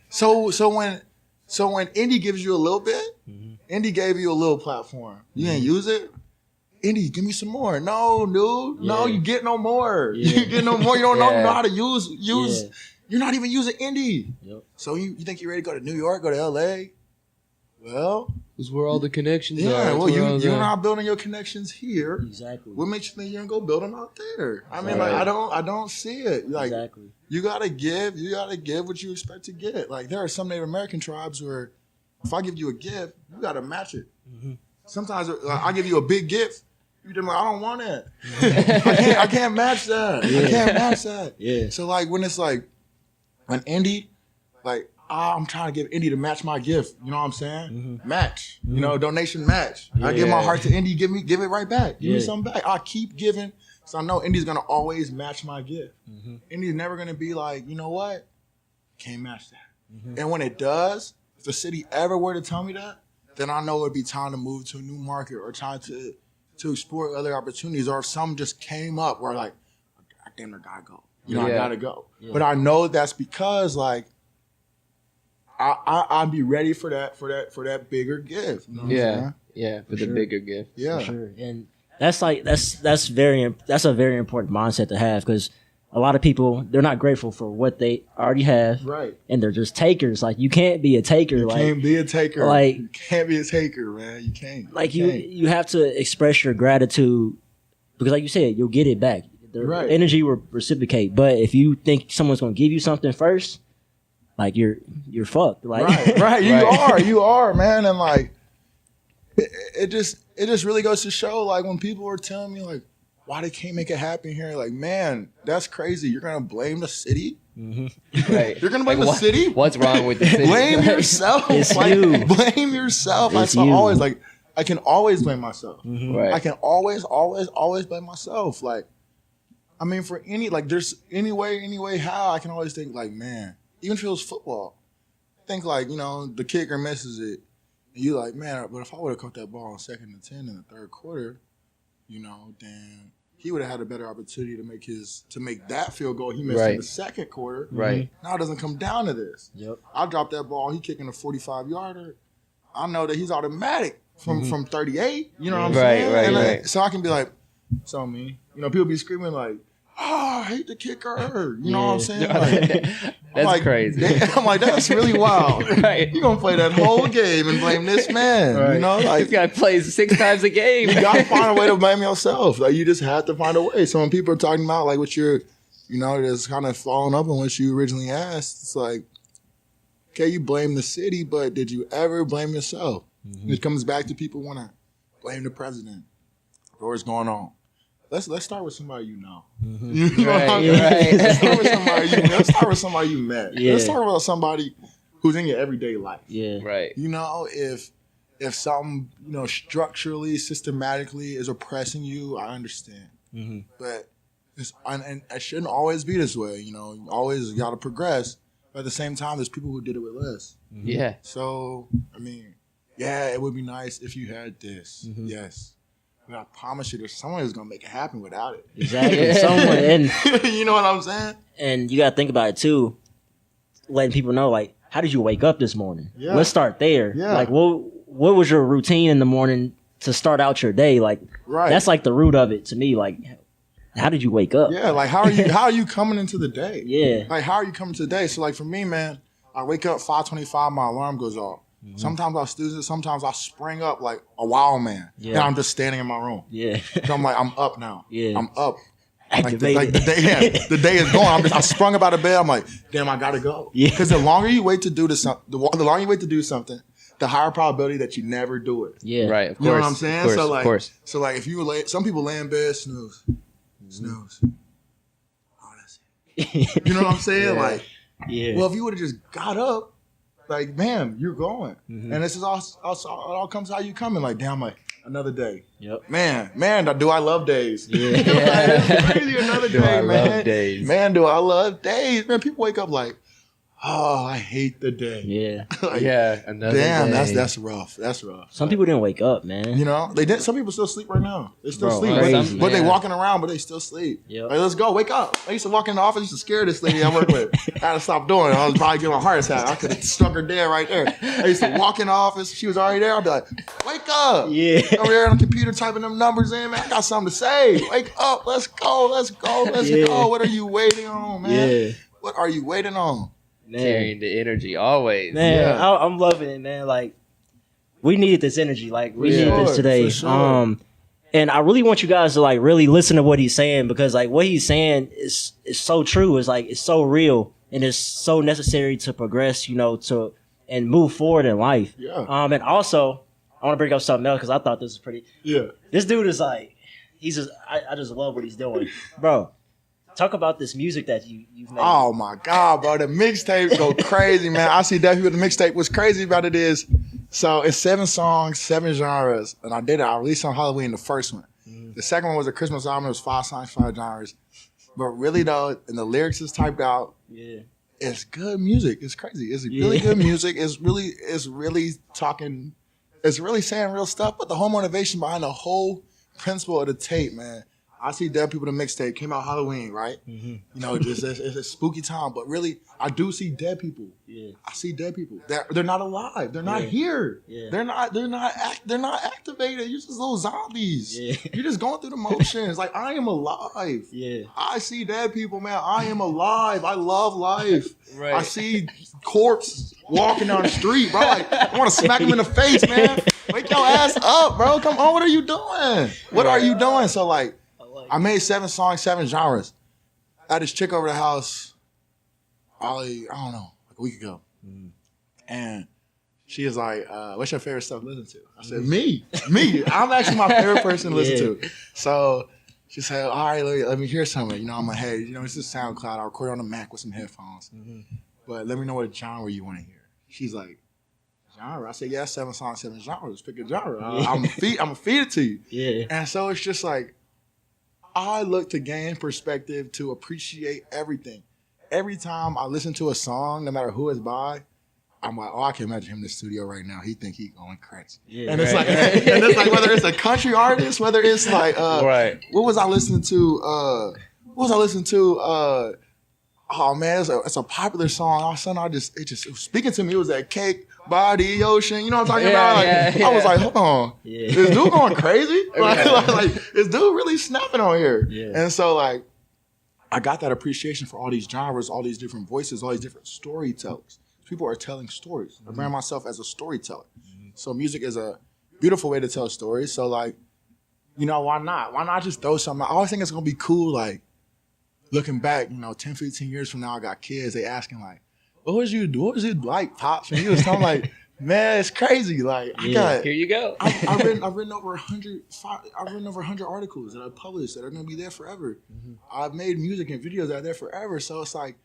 So when Indy gives you a little bit, Indy gave you a little platform. You didn't use it. Indy, give me some more. No, dude. No, you get no more. You get no more. You don't know how to use. You're not even using Indy. Yep. So you think you're ready to go to New York, go to LA? Well, it's where all the connections are. Yeah, well, you're not building your connections here. Exactly. What makes you think you're gonna go build them out there? I mean, like, I don't see it. Like, you gotta give what you expect to get. Like, there are some Native American tribes where if I give you a gift, you gotta match it. Sometimes I give you a big gift. You're like, I don't want it. I can't match that. I can't match that. Yeah. So like when it's like, when Indy, like, I'm trying to get Indy to match my gift. You know what I'm saying? Match. You know, donation match. I give my heart to Indy, give it right back. Give me something back. I keep giving, so I know Indy's gonna always match my gift. Indy's never gonna be like, you know what? Can't match that. And when it does, if the city ever were to tell me that, then I know it would be time to move to a new market or try to explore other opportunities. Or if some just came up where like, I damn near gotta go. You know, I gotta go. Yeah. But I know that's because like I'd be ready for that bigger gift. You know for the bigger gift. Yeah, for sure. And that's a very important mindset to have, because a lot of people, they're not grateful for what they already have, right? And they're just takers. Like, you can't be a taker. You can't be a taker. Like, you can't be a taker, man. You can't. Like, you have to express your gratitude, because, like you said, you'll get it back. The energy will reciprocate. But if you think someone's going to give you something first, like, you're fucked. Like, right. You are, man. And like, it just really goes to show, like, when people are telling me like, why they can't make it happen here, like, man, that's crazy. You're gonna blame the city? Mm-hmm. Right. You're gonna blame the city? What's wrong with the city? Blame yourself. It's like, you. Blame yourself. It's I you. always like, I can always blame myself. Mm-hmm. Right. I can always blame myself. Like, I mean, for there's any way how I can always think like, man, even if it was football, think like, you know, the kicker misses it, and you're like, man, but if I would have caught that ball on 2nd and 10 in the third quarter, you know, then he would have had a better opportunity to make that field goal he missed in the second quarter. Right. Now it doesn't come down to this. Yep. I dropped that ball, he kicking a 45-yarder. I know that he's automatic from 38. You know what I'm saying? Right. So I can be like, so me. You know, people be screaming like, I hate the kicker. You know what I'm saying? Like, that's like, crazy. I'm like, that's really wild. Right. You're going to play that whole game and blame this man. Right. You know, like, this guy plays 6 times a game. You got to find a way to blame yourself. Like, you just have to find a way. So when people are talking about like what you're, you know, just kind of following up on what you originally asked, it's like, okay, you blame the city, but did you ever blame yourself? Mm-hmm. It comes back to people want to blame the president for what's going on. Let's start with somebody you know. Mm-hmm. You know what I mean? Right. Let's start with somebody you met. Yeah. Let's talk about somebody who's in your everyday life. Yeah. Right. You know, if something, you know, structurally, systematically is oppressing you, I understand. Mm-hmm. But and it shouldn't always be this way. You know, you always got to progress. But at the same time, there's people who did it with less. Mm-hmm. Yeah. So, I mean, yeah, it would be nice if you had this. Mm-hmm. Yes. But I promise you, there's someone who's gonna make it happen without it. Exactly. Someone, and you know what I'm saying? And you gotta think about it too. Letting people know, like, how did you wake up this morning? Yeah. Let's start there. Yeah. Like, what was your routine in the morning to start out your day? Like, that's like the root of it to me. Like, how did you wake up? Yeah. Like, how are you coming into the day? Yeah. Like, how are you coming to the day? So, like, for me, man, I wake up 5:25, my alarm goes off. Mm-hmm. Sometimes I snooze it. Sometimes I spring up like a wild man. Yeah. And I'm just standing in my room. Yeah. So I'm like, I'm up now. Yeah. I'm up. Activated. Like the day is going. I sprung up out of bed. I'm like, damn, I gotta go. Yeah. Because the longer you wait to do something, the higher probability that you never do it. Yeah. Right. Of course. You know what I'm saying? Of course. So like if you were late, some people lay in bed, snooze. Oh, that's it. You know what I'm saying? Yeah. Like, Yeah. well, if you would have just got up, like, man, you're going. Mm-hmm. And this is it all comes how you coming. Like, damn, like, another day. Yep. Man, do I love days. Yeah. It's crazy, another Do day, I man. love days. Man, do I love days. Man, people wake up like, oh, I hate the day. Yeah. Like, Yeah. Another damn, day. that's rough. That's rough. Some people didn't wake up, man. You know, they did. Some people still sleep right now. They still sleep, crazy. but they walking around, but they still sleep. Yep. Like, let's go, wake up. I used to walk in the office, used to scare this lady I work with. I had to stop doing it. I was probably getting a heart attack. I could have struck her dead right there. I used to walk in the office, she was already there. I'd be like, wake up. Yeah. Over there on the computer typing them numbers in, man. I got something to say. Wake up. Let's go. Let's go. Let's go. What are you waiting on, man? Yeah. What are you waiting on? Man. Carrying the energy always. Man, Yeah. I'm loving it, man. Like, we needed this energy. Like, we needed this today. For sure. And I really want you guys to like really listen to what he's saying, because like what he's saying is so true. It's like, it's so real, and it's so necessary to progress, you know, and move forward in life. Yeah. And also, I want to bring up something else, because I thought this was pretty. Yeah. This dude is like, I just love what he's doing, bro. Talk about this music that you've made. Oh my God, bro. The mixtape go crazy, man. I see that people the mixtape. What's crazy about it is, so it's 7 songs, 7 genres. And I released on Halloween, the first one. Mm. The second one was a Christmas album. It was 5 songs, 5 genres. But really though, and the lyrics is typed out. Yeah. it's good music. It's crazy. It's really good music. It's really talking. It's really saying real stuff. But the whole motivation behind the whole principle of the tape, man. I See Dead People, the mixtape came out Halloween, right? Mm-hmm. You know, it's a spooky time, but really, I do see dead people. Yeah, I see dead people. They're not alive. They're not here. Yeah. They're not activated. You're just little zombies. Yeah. You're just going through the motions. Like, I am alive. Yeah, I see dead people, man. I am alive. I love life. Right. I see corpse walking down the street, bro. Like, I want to smack him in the face, man. Wake your ass up, bro. Come on, what are you doing? What are you doing? So, like, I made 7 songs, 7 genres. I had this chick over the house, probably, I don't know, like a week ago. Mm-hmm. And she was like, what's your favorite stuff to listen to? I said, me. I'm actually my favorite person to listen to. So she said, all right, let me hear something. You know, I'm like, hey, you know, this is SoundCloud. I record on the Mac with some headphones. Mm-hmm. But let me know what genre you want to hear. She's like, genre? I said, yeah, 7 songs, 7 genres. Pick a genre. I'm gonna feed it to you. Yeah. And so it's just like, I look to gain perspective, to appreciate everything. Every time I listen to a song, no matter who it's by, I'm like, oh, I can imagine him in the studio right now. He think he going crazy. Yeah, and it's like, and it's like whether it's a country artist, whether it's like, what was I listening to? Oh man, it's a popular song. All of a sudden, it was speaking to me. It was that Cake by the Ocean. You know what I'm talking about? Like, I was like, hold on, is dude going crazy? Like, is dude really snapping on here? Yeah. And so, like, I got that appreciation for all these genres, all these different voices, all these different storytellers. People are telling stories. I brand myself as a storyteller. Mm-hmm. So music is a beautiful way to tell stories. So, like, you know, why not? Why not just throw something? I always think it's gonna be cool, like, looking back, you know, 10, 15 years from now, I got kids, they asking like, what was you like, Pops? And he was telling like, man, it's crazy. Like, here you go. I've written over 100 articles that I published that are going to be there forever. Mm-hmm. I've made music and videos that are there forever. So it's like,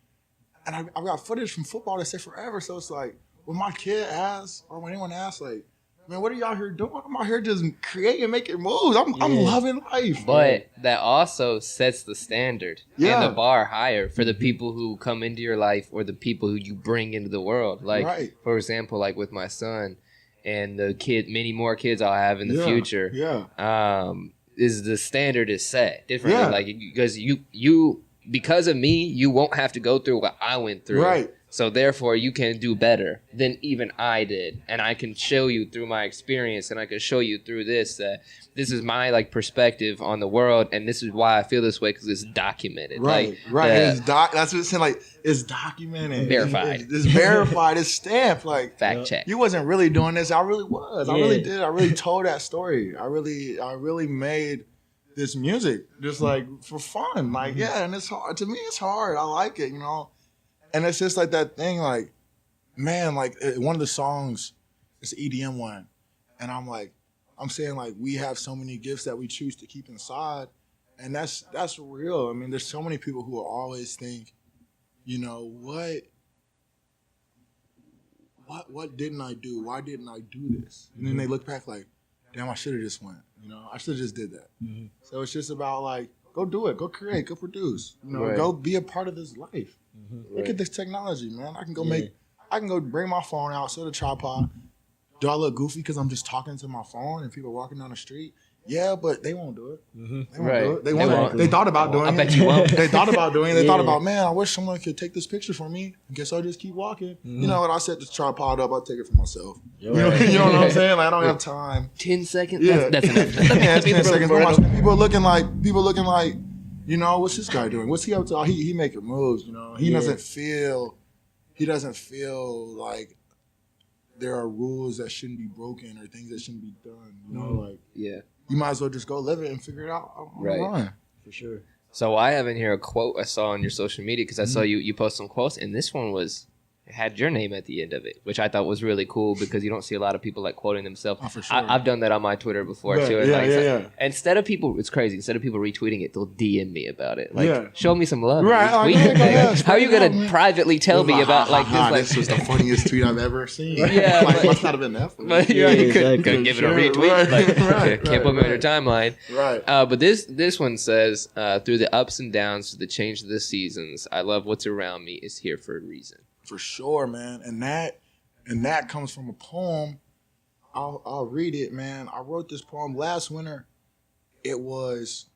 and I've got footage from football that's there forever. So it's like, when my kid asks, or when anyone asks, like, man, what are y'all here doing? I'm out here just creating, making moves. I'm loving life. But that also sets the standard and the bar higher for the people who come into your life or the people who you bring into the world. Like, for example, like with my son and the many more kids I'll have in the future. Yeah. Is the standard is set differently. Yeah. Like, because because of me, you won't have to go through what I went through. Right. So therefore, you can do better than even I did, and I can show you through my experience, and I can show you through this that this is my like perspective on the world, and this is why I feel this way because it's documented. Right, like, right. That's what it's saying. Like, it's documented, verified. It's verified. It's stamped. Like, fact check. You wasn't really doing this. I really was. Yeah. I really did. I really told that story. I really made this music just like for fun. Like, and it's hard to me. It's hard. I like it. You know. And it's just like that thing, like, man, like one of the songs, it's an EDM one. And I'm saying like, we have so many gifts that we choose to keep inside. And that's real. I mean, there's so many people who will always think, you know, what didn't I do? Why didn't I do this? And then they look back like, damn, I should have just went. You know, I should have just did that. Mm-hmm. So it's just about like, go do it, go create, go produce. You know, go be a part of this life. Mm-hmm. Look at this technology, man. I can go bring my phone out, set a tripod. Do I look goofy because I'm just talking to my phone and people walking down the street? Yeah, but they won't do it. Mm-hmm. They won't do it. They thought about doing it. I bet you won't. They thought about doing it. They thought about, man, I wish someone could take this picture for me. I guess I'll just keep walking. Mm-hmm. You know, when I set the tripod up, I'll take it for myself. You know what I'm saying? Like, I don't have time. 10 seconds? Yeah. That's enough. 10 seconds. People looking like, you know, what's this guy doing? What's he up to? He making moves, you know. He doesn't feel like there are rules that shouldn't be broken or things that shouldn't be done. You know, like, you might as well just go live it and figure it out online. For sure. So I have in here a quote I saw on your social media because I saw you post some quotes, and this one was had your name at the end of it, which I thought was really cool because you don't see a lot of people like quoting themselves. Oh, for sure. I've done that on my Twitter before too. And instead of people, it's crazy. Instead of people retweeting it, they'll DM me about it. Like, show me some love. Right. How are you gonna privately tell me about like this? Like, this was the funniest tweet I've ever seen. Yeah, like, must not have been that funny. But you couldn't give it a retweet. Can't put me on your timeline. Right. But this one says, through the ups and downs, to the change of the seasons, I love what's around me is here for a reason. For sure, man. And that comes from a poem. I'll read it, man. I wrote this poem last winter. It was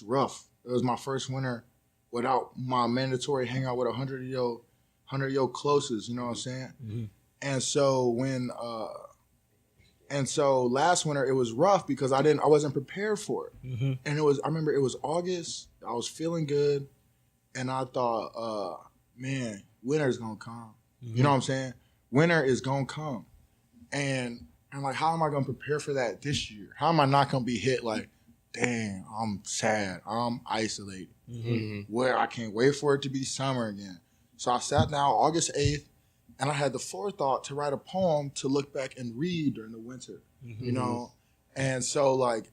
rough. It was my first winter without my mandatory hangout with 100 of your closest, you know what I'm saying? Mm-hmm. And so last winter it was rough because I wasn't prepared for it. Mm-hmm. And I remember it was August. I was feeling good, and I thought, man, winter's gonna come. Mm-hmm. You know what I'm saying? Winter is gonna come. And I'm like, how am I gonna prepare for that this year? How am I not gonna be hit like, dang, I'm sad, I'm isolated. Mm-hmm. Where I can't wait for it to be summer again. So I sat down August 8th, and I had the forethought to write a poem to look back and read during the winter, you know? And so, like,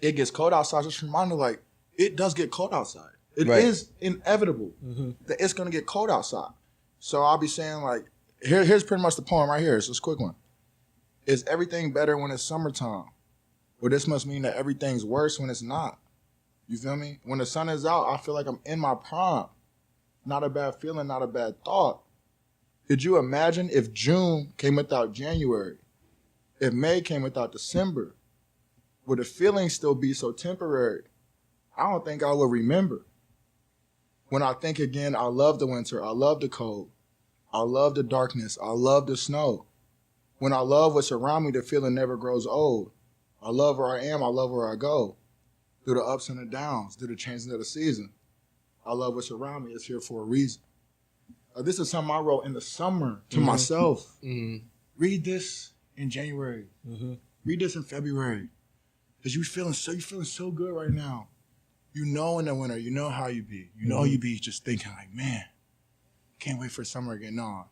it gets cold outside. Just a reminder, like, it does get cold outside. It is inevitable that it's going to get cold outside. So I'll be saying, like, here's pretty much the poem right here. It's just a quick one. Is everything better when it's summertime? Well, this must mean that everything's worse when it's not. You feel me? When the sun is out, I feel like I'm in my prime. Not a bad feeling, not a bad thought. Could you imagine if June came without January? If May came without December? Would the feelings still be so temporary? I don't think I will remember. When I think again, I love the winter, I love the cold. I love the darkness, I love the snow. When I love what's around me, the feeling never grows old. I love where I am, I love where I go. Through the ups and the downs, through the changes of the season. I love what's around me, it's here for a reason. This is something I wrote in the summer to myself. Mm-hmm. Read this in January. Mm-hmm. Read this in February. Because you're feeling so good right now. You know in the winter, you know how you be. You know you be just thinking like, man, can't wait for summer again. No.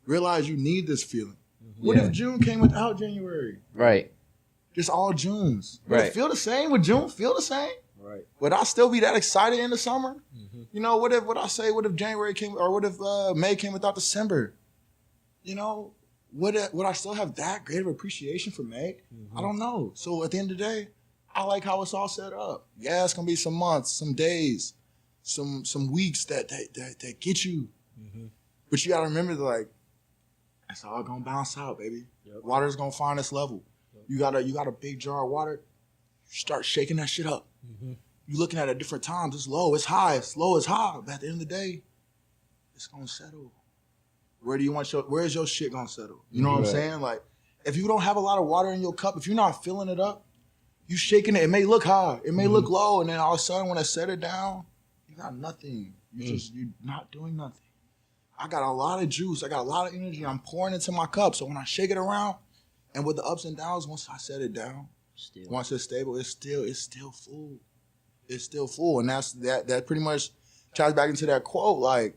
Realize you need this feeling. Mm-hmm. What if June came without January? Right. Just all Junes. Would it feel the same? Would June feel the same? Right. Would I still be that excited in the summer? Mm-hmm. You know, what if January came, or what if May came without December? You know, would I still have that great of appreciation for May? Mm-hmm. I don't know. So at the end of the day, I like how it's all set up. Yeah, it's gonna be some months, some days, some weeks that get you. Mm-hmm. But you gotta remember that, like, it's all gonna bounce out, baby. Yep. Water's gonna find its level. Yep. You got a big jar of water. Start shaking that shit up. Mm-hmm. You're looking at it at different times. It's low, it's high, it's low, it's high. But at the end of the day, it's gonna settle. Where's your shit gonna settle? You know what I'm saying? Like, if you don't have a lot of water in your cup, if you're not filling it up, you shaking it. It may look high, it may look low, and then all of a sudden when I set it down, you got nothing. You're not doing nothing. I got a lot of juice. I got a lot of energy. I'm pouring into my cup. So when I shake it around, and with the ups and downs, once I set it down, once it's stable, it's still full. It's still full. And that pretty much ties back into that quote, like,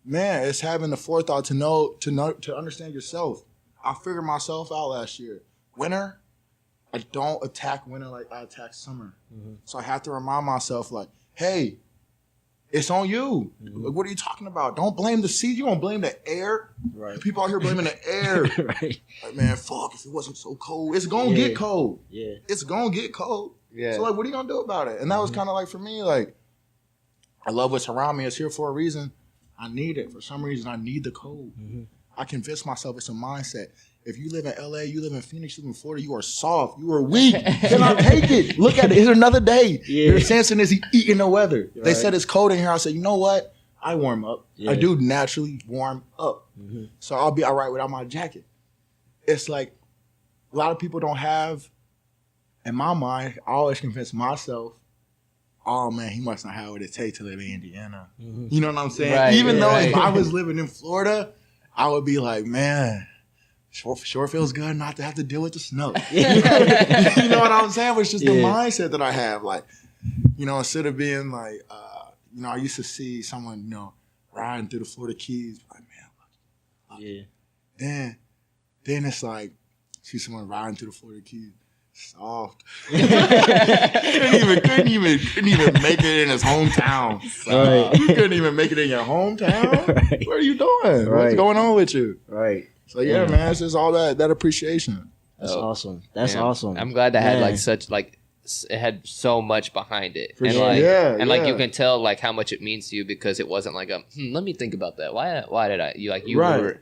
man, it's having the forethought to understand yourself. I figured myself out last year. Winter, I don't attack winter like I attack summer. Mm-hmm. So I have to remind myself, like, hey, it's on you. Mm-hmm. Like, what are you talking about? Don't blame the season. You don't blame the air. Right. People out here blaming the air. Right. Like, man, fuck, if it wasn't so cold. It's going to get cold. Yeah. It's going to get cold. Yeah. So, like, what are you going to do about it? And that was kind of like, for me, like, I love what's around me. It's here for a reason. I need it. For some reason, I need the cold. Mm-hmm. I convince myself it's a mindset. If you live in LA, you live in Phoenix, you live in Florida, you are soft. You are weak. Cannot take it. Look at it. It's another day. Yeah. Your Samson is eating the weather. Right. They said it's cold in here. I said, you know what? I warm up. Yeah. I do naturally warm up. Mm-hmm. So I'll be all right without my jacket. It's like a lot of people don't have, in my mind, I always convince myself, oh, man, he must not have what it takes to live in Indiana. Mm-hmm. You know what I'm saying? Right, even though if I was living in Florida, I would be like, man, sure feels good not to have to deal with the snow. You know what I'm saying? But it's just the mindset that I have. Like, you know, instead of being like, you know, I used to see someone, you know, riding through the Florida Keys, like, man, look, Yeah. Then it's like, see someone riding through the Florida Keys. Soft. couldn't even make it in his hometown. Right. You couldn't even make it in your hometown? Right. What are you doing? Right. What's going on with you? Right. So yeah, man, it's just all that appreciation. That's awesome. That's Man, awesome. I'm glad that had Man. like such like it had so much behind it, For and sure. like Yeah. you can tell like how much it means to you because it wasn't like let me think about that. Why did I you Right. were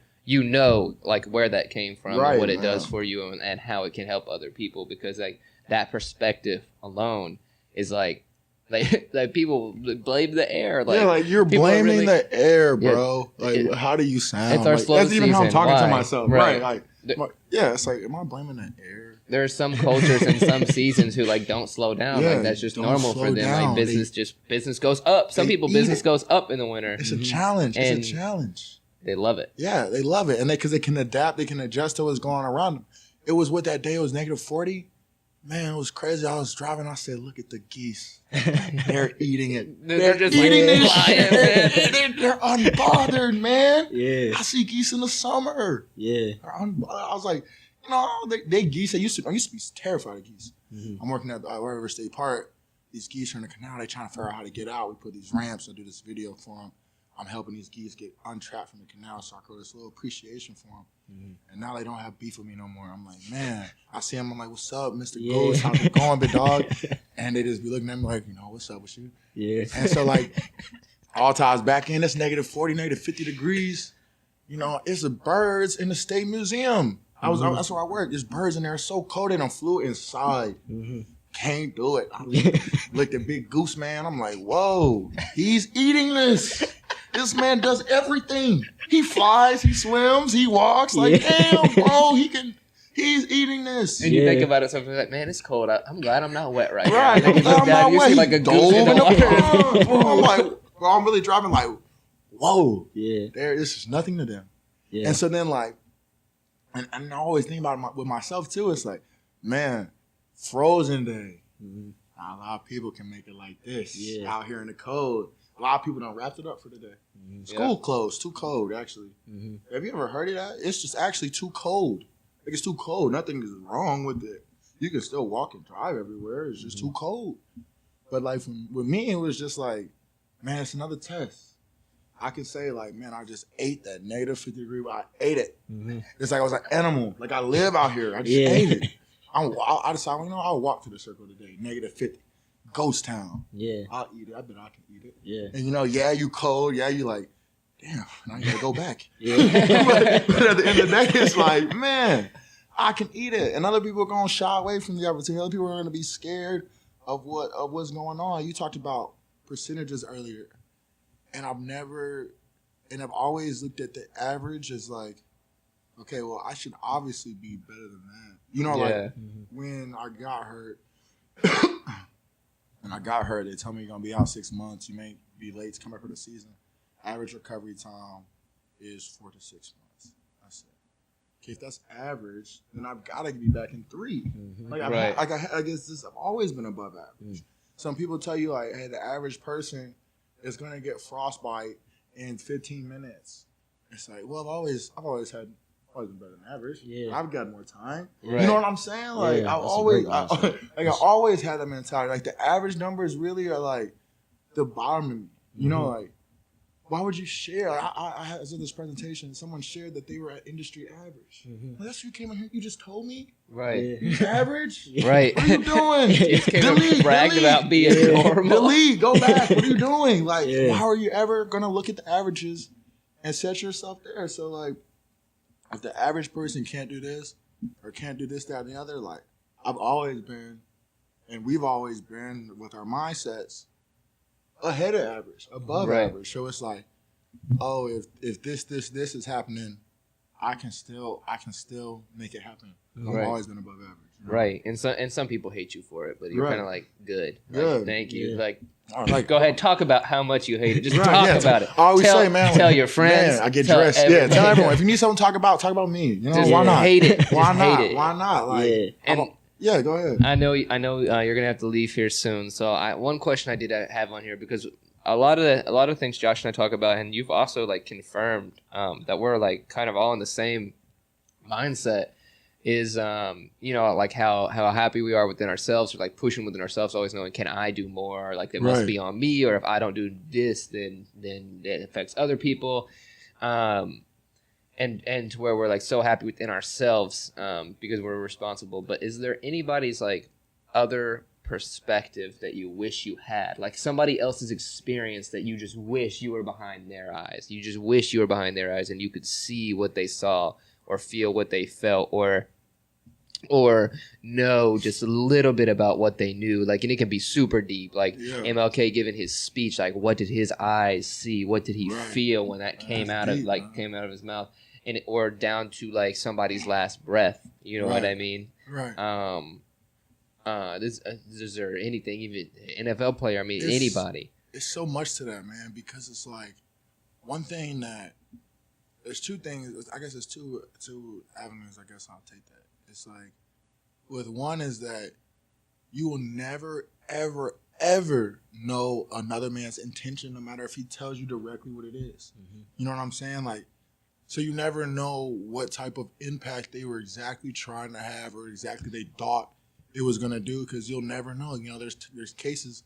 like where that came from Right, and what it man. does for you and how it can help other people because like that perspective alone is like people blame the air like you're people are blaming really- the air, bro. Like It- how do you sound? it's our Like, slow that's even how I'm season. talking to Why? myself. Right. Right. Like it's like, am I blaming the air? There are some cultures and some seasons who like don't slow down. Yeah, like that's just don't normal slow for them. down. Like business goes up. Some they people eat business it. goes up in the winter. It's a challenge. And- It's a challenge. They love it. Yeah, they love it. And because they can adapt, they can adjust to what's going on around them. It was what that day, it was -40. Man, it was crazy. I was driving. I said, look at the geese. They're eating it. They're just eating like this flying, shit. man. They're unbothered, man. Yeah. I see geese in the summer. Yeah. I was like, they geese. I used to be terrified of geese. Mm-hmm. I'm working at River State Park. These geese are in the canal. They trying to figure out how to get out. We put these ramps and do this video for them. I'm helping these geese get untrapped from the canal, so I grow this little appreciation for them. And now they don't have beef with me no more. I'm like, man, I see them. I'm like, what's up, Mr. Yeah. Ghost? How's it going, big dog? And they just be looking at me like, what's up with you? Yeah. And so like, all ties back in. It's -40, -50 degrees. It's birds in the State Museum. That's where I work. There's birds in there. It's so cold. They done flew inside. Can't do it. I looked at Big Goose Man. I'm like, whoa, he's eating this. This man does everything. He flies, he swims, he walks. Like, damn, bro, he's eating this. And you think about it, something like, man, it's cold. I'm glad I'm not wet right now. Right. And then you I'm look down, not you wet. see He like a dove goose in the in the water. pond. I'm like, bro, I'm really driving like, whoa. Yeah. This is nothing to them. Yeah. And so then like, and I always think about it with myself too. It's like, man, Frozen Day. A lot of people can make it like this out here in the cold. A lot of people don't wrap it up for the day. School closed, too cold actually. Have you ever heard of that? It's just actually too cold. Like it's too cold. Nothing is wrong with it. You can still walk and drive everywhere. It's just too cold. But like with me, it was just like, man, it's another test. I can say like, man, I just ate that -50 degree. I ate it. It's like I was an animal. Like I live out here. I just ate it. I decided, I'll walk to the circle today. -50. Ghost town. Yeah. I'll eat it. I bet I can eat it. Yeah. And you cold. Yeah, you like, damn, now you gotta go back. Yeah. but at the end of the day, it's like, man, I can eat it. And other people are gonna shy away from the opportunity. Other people are gonna be scared of what's going on. You talked about percentages earlier. And I've always looked at the average as like, okay, well, I should obviously be better than that. Like when I got hurt, they told me you're gonna be out 6 months. You may be late to come back for the season. Average recovery time is 4 to 6 months. I said, okay, if that's average, then I've got to be back in 3. I guess I've always been above average. Some people tell you like, hey, the average person is gonna get frostbite in 15 minutes. It's like, well, I've always been better than average. Yeah. I've got more time. Right. You know what I'm saying? Like Yeah, I that's always had that mentality. Like the average numbers really are like the bottom of me. You know, like why would you share? I was in this presentation. Someone shared that they were at industry average. Well, that's you came in here. You just told me. Right. You're average. Right. What are you doing? You just came up and bragged about being normal. Delete. Go back. What are you doing? Like, Yeah. how are you ever gonna look at the averages and set yourself there? So like, if the average person can't do this or can't do this, that, and the other, like I've always been, and we've always been with our mindsets ahead of average, above average. So it's like, oh, if this is happening, I can still make it happen. I've always been above average. Right. And some people hate you for it, but you're kind of like, good. Like, Good. thank you. Yeah. Like, go ahead, talk about how much you hate it. Just talk about it. I always say, man, tell your friends. Man, I get tell dressed. everybody. Tell everyone. If you need something to talk about me. You know, Just why not? hate it. Why Just not? hate it. Why not? Like, Yeah. go ahead. I know. You're gonna have to leave here soon. So, one question I did have on here because a lot of things Josh and I talk about, and you've also like confirmed that we're like kind of all in the same mindset. Is like how happy we are within ourselves, or like pushing within ourselves, always knowing, can I do more? Like it must be on me, or if I don't do this, then it affects other people. And to where we're like so happy within ourselves because we're responsible. But is there anybody's like other perspective that you wish you had, like somebody else's experience that you just wish you were behind their eyes? You just wish you were behind their eyes and you could see what they saw or feel what they felt, or know just a little bit about what they knew. Like, and it can be super deep. Like MLK giving his speech, like what did his eyes see? What did he feel when that came out of his mouth? And or down to like somebody's last breath. You know what I mean? Right. Is there anything, even NFL player? I mean, anybody. It's so much to that, man, because it's like one thing that there's two things. I guess there's two avenues. I guess I'll take that. It's like, with one is that you will never, ever, ever know another man's intention, no matter if he tells you directly what it is. Mm-hmm. You know what I'm saying? Like, so you never know what type of impact they were exactly trying to have, or exactly they thought it was gonna do, because you'll never know. You know, there's cases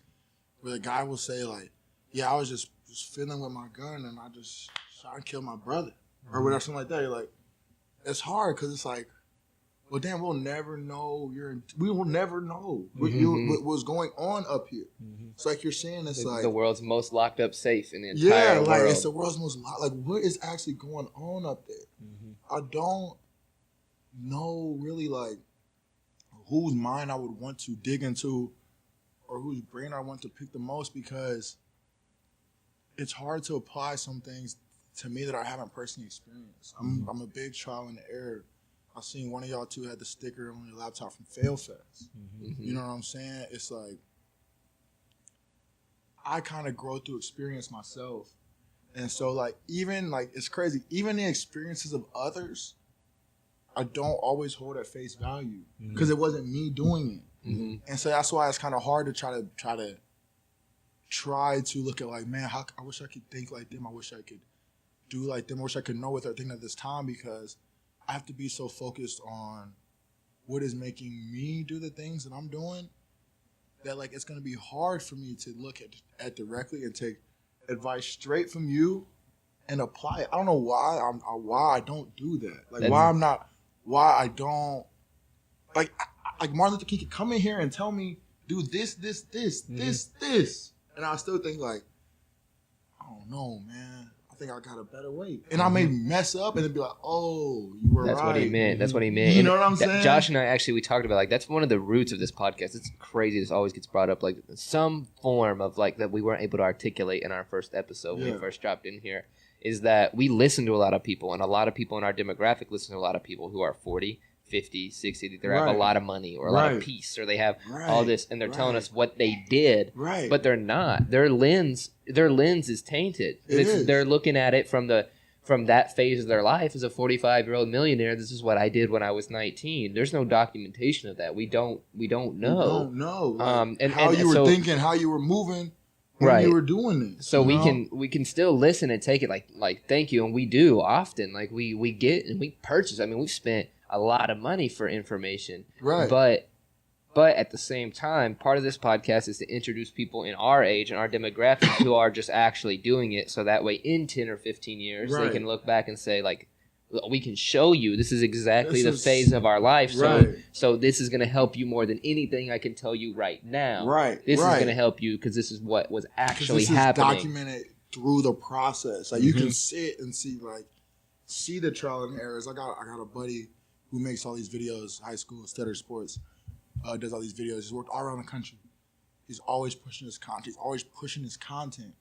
where the guy will say like, "Yeah, I was just fiddling with my gun and I just shot and killed my brother," or whatever, something like that. You're like, it's hard because it's like, well, damn, we'll never know we will never know what was going on up here. Mm-hmm. It's like you're saying, it's like the world's most locked up safe in the entire world. It's the world's most like, what is actually going on up there? Mm-hmm. I don't know really like whose mind I would want to dig into, or whose brain I want to pick the most, because it's hard to apply some things to me that I haven't personally experienced. I'm a big trial and error. I seen one of y'all two had the sticker on your laptop from FailFest. Mm-hmm. You know what I'm saying? It's like, I kind of grow through experience myself. And so like, even like, it's crazy. Even the experiences of others, I don't always hold at face value because it wasn't me doing it. Mm-hmm. And so that's why it's kind of hard to try to look at like, man, I wish I could think like them. I wish I could do like them. I wish I could know what they're thinking at this time, because I have to be so focused on what is making me do the things that I'm doing that like it's going to be hard for me to look at directly and take advice straight from you and apply it. I don't know why I don't do that. Like why I don't like Martin Luther King could come in here and tell me do this, this, and I still think like, I don't know, man. I think I got a better way. And I may mess up and then be like, oh, you were right. That's what he meant. That's what he meant. You know what I'm saying? Josh and I actually, we talked about like, that's one of the roots of this podcast. It's crazy. This always gets brought up, like some form of like that we weren't able to articulate in our first episode when we first dropped in here, is that we listen to a lot of people, and a lot of people in our demographic listen to a lot of people who are 40, 50, 60, they have a lot of money or a lot of peace, or they have all this, and they're telling us what they did, but they're not. Their lens is tainted. They're looking at it from that phase of their life as a 45-year-old millionaire. This is what I did when I was 19. There's no documentation of that. We don't know. We don't know. Like, and how you were thinking, how you were moving when you were doing this. So we can still listen and take it like thank you, and we do often. Like we get and we purchase. I mean, we've spent a lot of money for information, but at the same time, part of this podcast is to introduce people in our age and our demographic who are just actually doing it, so that way in 10 or 15 years they can look back and say like, we can show you this is exactly the phase of our life, so this is going to help you more than anything I can tell you right now. This is going to help you because this is what was actually happening. This is documented through the process. Like you can sit and see the trial and errors. I got a buddy who makes all these videos, high school, stutter sports, does all these videos. He's worked all around the country. He's always pushing his content.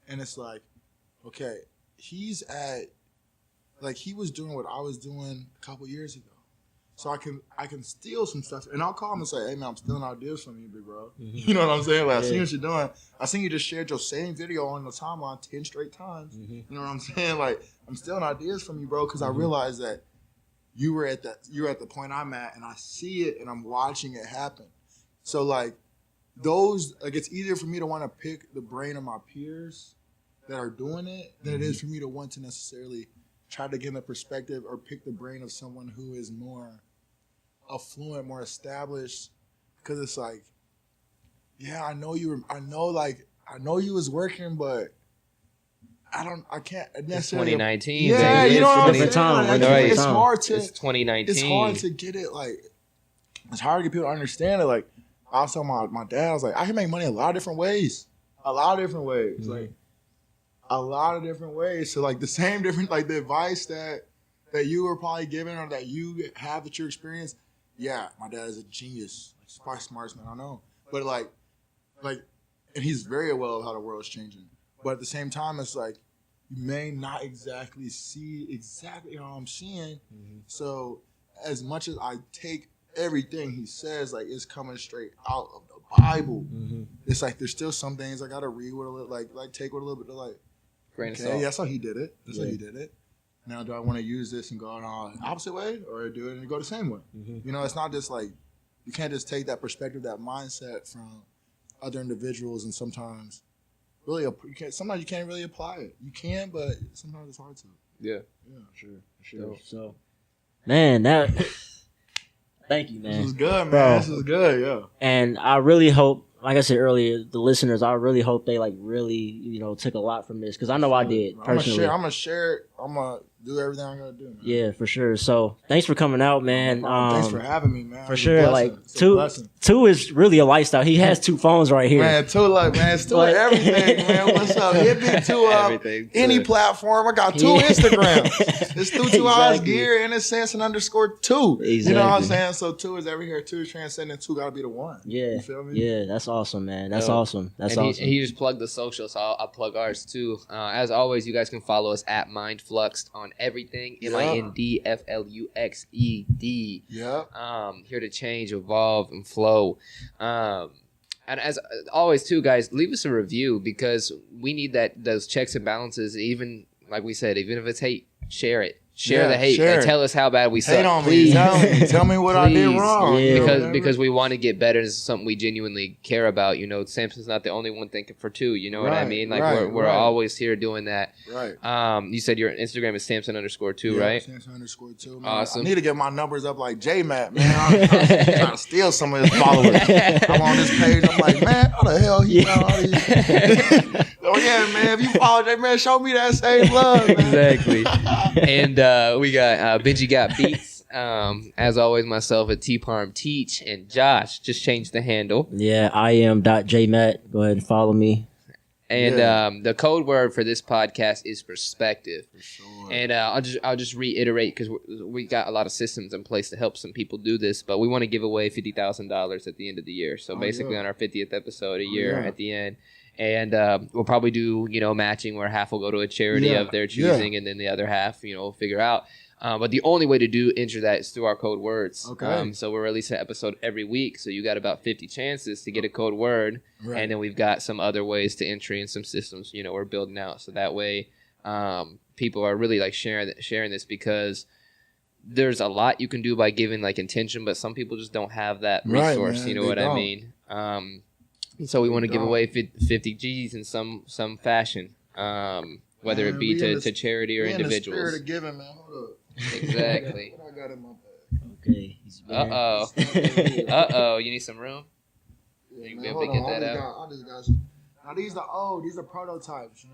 And it's like, okay, he was doing what I was doing a couple years ago. So I can steal some stuff. And I'll call him and say, hey, man, I'm stealing ideas from you, big bro. You know what I'm saying? Like, I seen what you're doing. I seen you just shared your same video on the timeline 10 straight times. You know what I'm saying? Like, I'm stealing ideas from you, bro, because I realized that you're at the point I'm at, and I see it, and I'm watching it happen. So like, those, like, it's easier for me to want to pick the brain of my peers that are doing it than it is for me to want to necessarily try to get the perspective or pick the brain of someone who is more affluent, more established. Because it's like, yeah, I know you was working, but I can't necessarily. It's 2019. Yeah, baby. you know what I'm different saying? time. Like, Right. it's hard to. It's 2019. It's hard to get it. Like, it's hard to get people to understand it. Like, I was telling my dad, I was like, I can make money a lot of different ways. A lot of different ways. Like, a lot of different ways. So, like, the same different, like, the advice that you were probably given or that you have that you experience. Yeah, my dad is a genius. He's probably the smartest man I know. But, like, and he's very aware of how the world's changing. But at the same time, it's like, you may not exactly see exactly how I'm seeing. So, as much as I take everything he says, like, it's coming straight out of the Bible. It's like there's still some things I gotta read with a little, like take with a little bit of like, Grain of okay, salt. that's how he did it. That's how he did it. Now, do I want to use this and go on the opposite way, or do it and go the same way? You know, it's not just like you can't just take that perspective, that mindset from other individuals, and sometimes really sometimes you can't really apply it. You can, but sometimes it's hard to. Yeah. Sure. So, man, that. Thank you, man. This is good, man. Bro. This is good, yeah. And I really hope, like I said earlier, the listeners, I really hope they like really, took a lot from this because I know I did personally. I'm gonna share it. I'm gonna do everything I'm gonna do, man. Yeah, for sure. So thanks for coming out, man. Thanks for having me, man. For It's a sure. blessing. Like It's a two blessing. is really a lifestyle. He has 2 phones right here. Man, it's two Like- everything, man. What's up? Hit me to Everything, any too. platform. I got 2 Yeah. Instagrams. It's through 2 hours Exactly. gear, innocence, and _2. You Exactly. know what I'm saying? So 2 is every here. 2 is transcending. 2 gotta be the 1. Yeah. You feel me? Yeah, that's awesome, man. That's Yo. awesome. That's And awesome. he just plugged the social, so I'll plug ours too. As always, you guys can follow us at Fluxed on everything. MINDFLUXED. Yeah. Here to change, evolve, and flow. And as always, too, guys, leave us a review because we need those checks and balances. Even like we said, even if it's hate, share it. Share the hate. share Like, it. tell us how bad we suck. Hate on Please. me. Tell me what I did Please. wrong. Yeah. you know, whatever. Because we want to get better. This is something we genuinely care about. Sampson's not the only one thinking for 2. You know what I Right, mean? Like right, we're right. always here doing that. Right. You said your Instagram is Sampson_2, Yeah, right? Sampson _2, man. Awesome. I need to get my numbers up like J-Matt, man. I'm trying to steal some of his followers. I'm on this page. I'm like, man, how the hell he got all these? Oh, yeah, man. If you follow J, man, show me that same love, man. Exactly. And we got Benji Got Beats. As always, myself at T-Parm Teach, and Josh just changed the handle. Yeah, I am .jmatt. Go ahead and follow me. And the code word for this podcast is perspective. For sure. And I'll just reiterate because we got a lot of systems in place to help some people do this, but we want to give away $50,000 at the end of the year. So basically on our 50th episode a year at the end. And we'll probably do, matching where half will go to a charity of their choosing and then the other half, we'll figure out. But the only way to enter that is through our code words. Okay. So we're releasing an episode every week. So you got about 50 chances to get a code word. Right. And then we've got some other ways to entry and some systems, we're building out. So that way people are really like sharing this because there's a lot you can do by giving like intention, but some people just don't have that resource. Right, man, you know they what I don't. mean? So we want to give away 50 G's in some fashion, whether it be to charity or We in the individuals. spirit of giving, man. Hold up. Exactly. What I got in my bag? Okay. Uh-oh. You need some room? Yeah, You man, be able to hold get on. that I just got some. Now these are prototypes,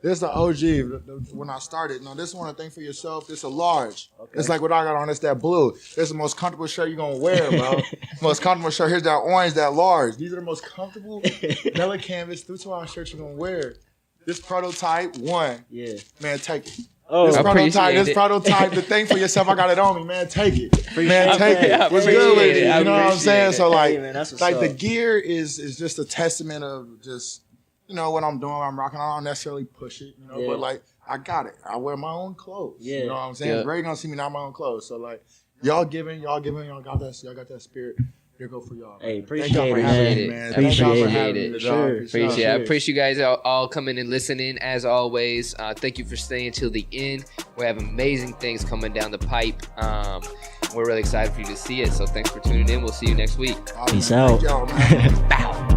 This is the OG. When I started, this is one to think for yourself. This is a large. Okay. It's like what I got on. It's that blue. This is the most comfortable shirt you're gonna wear, bro. Most comfortable shirt. Here's that orange, that large. These are the most comfortable Bella Canvas 2-hour shirts you're gonna wear. This prototype 1, Yeah. man, take it. Oh, This appreciate it. prototype, the thing for yourself, I got it on me, man. Take it. Man, it. take I it. What's good with appreciate it? it. You know what I'm saying? Appreciate So like, Hey, man, that's what's like the up. gear is just a testament of just, what I'm doing. I'm rocking. I don't necessarily push it, Yeah. but like I got it. I wear my own clothes. Yeah. You know what I'm saying? Yeah. Ray gonna see me not my own clothes. So like, y'all giving, y'all got that spirit. Here go for y'all. Hey, man. appreciate Thank y'all for it, having man. me, man. Appreciate Thank y'all for it. having me, Sure. dog. Appreciate it. I Sure. appreciate you guys all coming and listening as always. Thank you for staying till the end. We have amazing things coming down the pipe. We're really excited for you to see it. So thanks for tuning in. We'll see you next week. All right, Peace man. out. Thank y'all, man. Bow.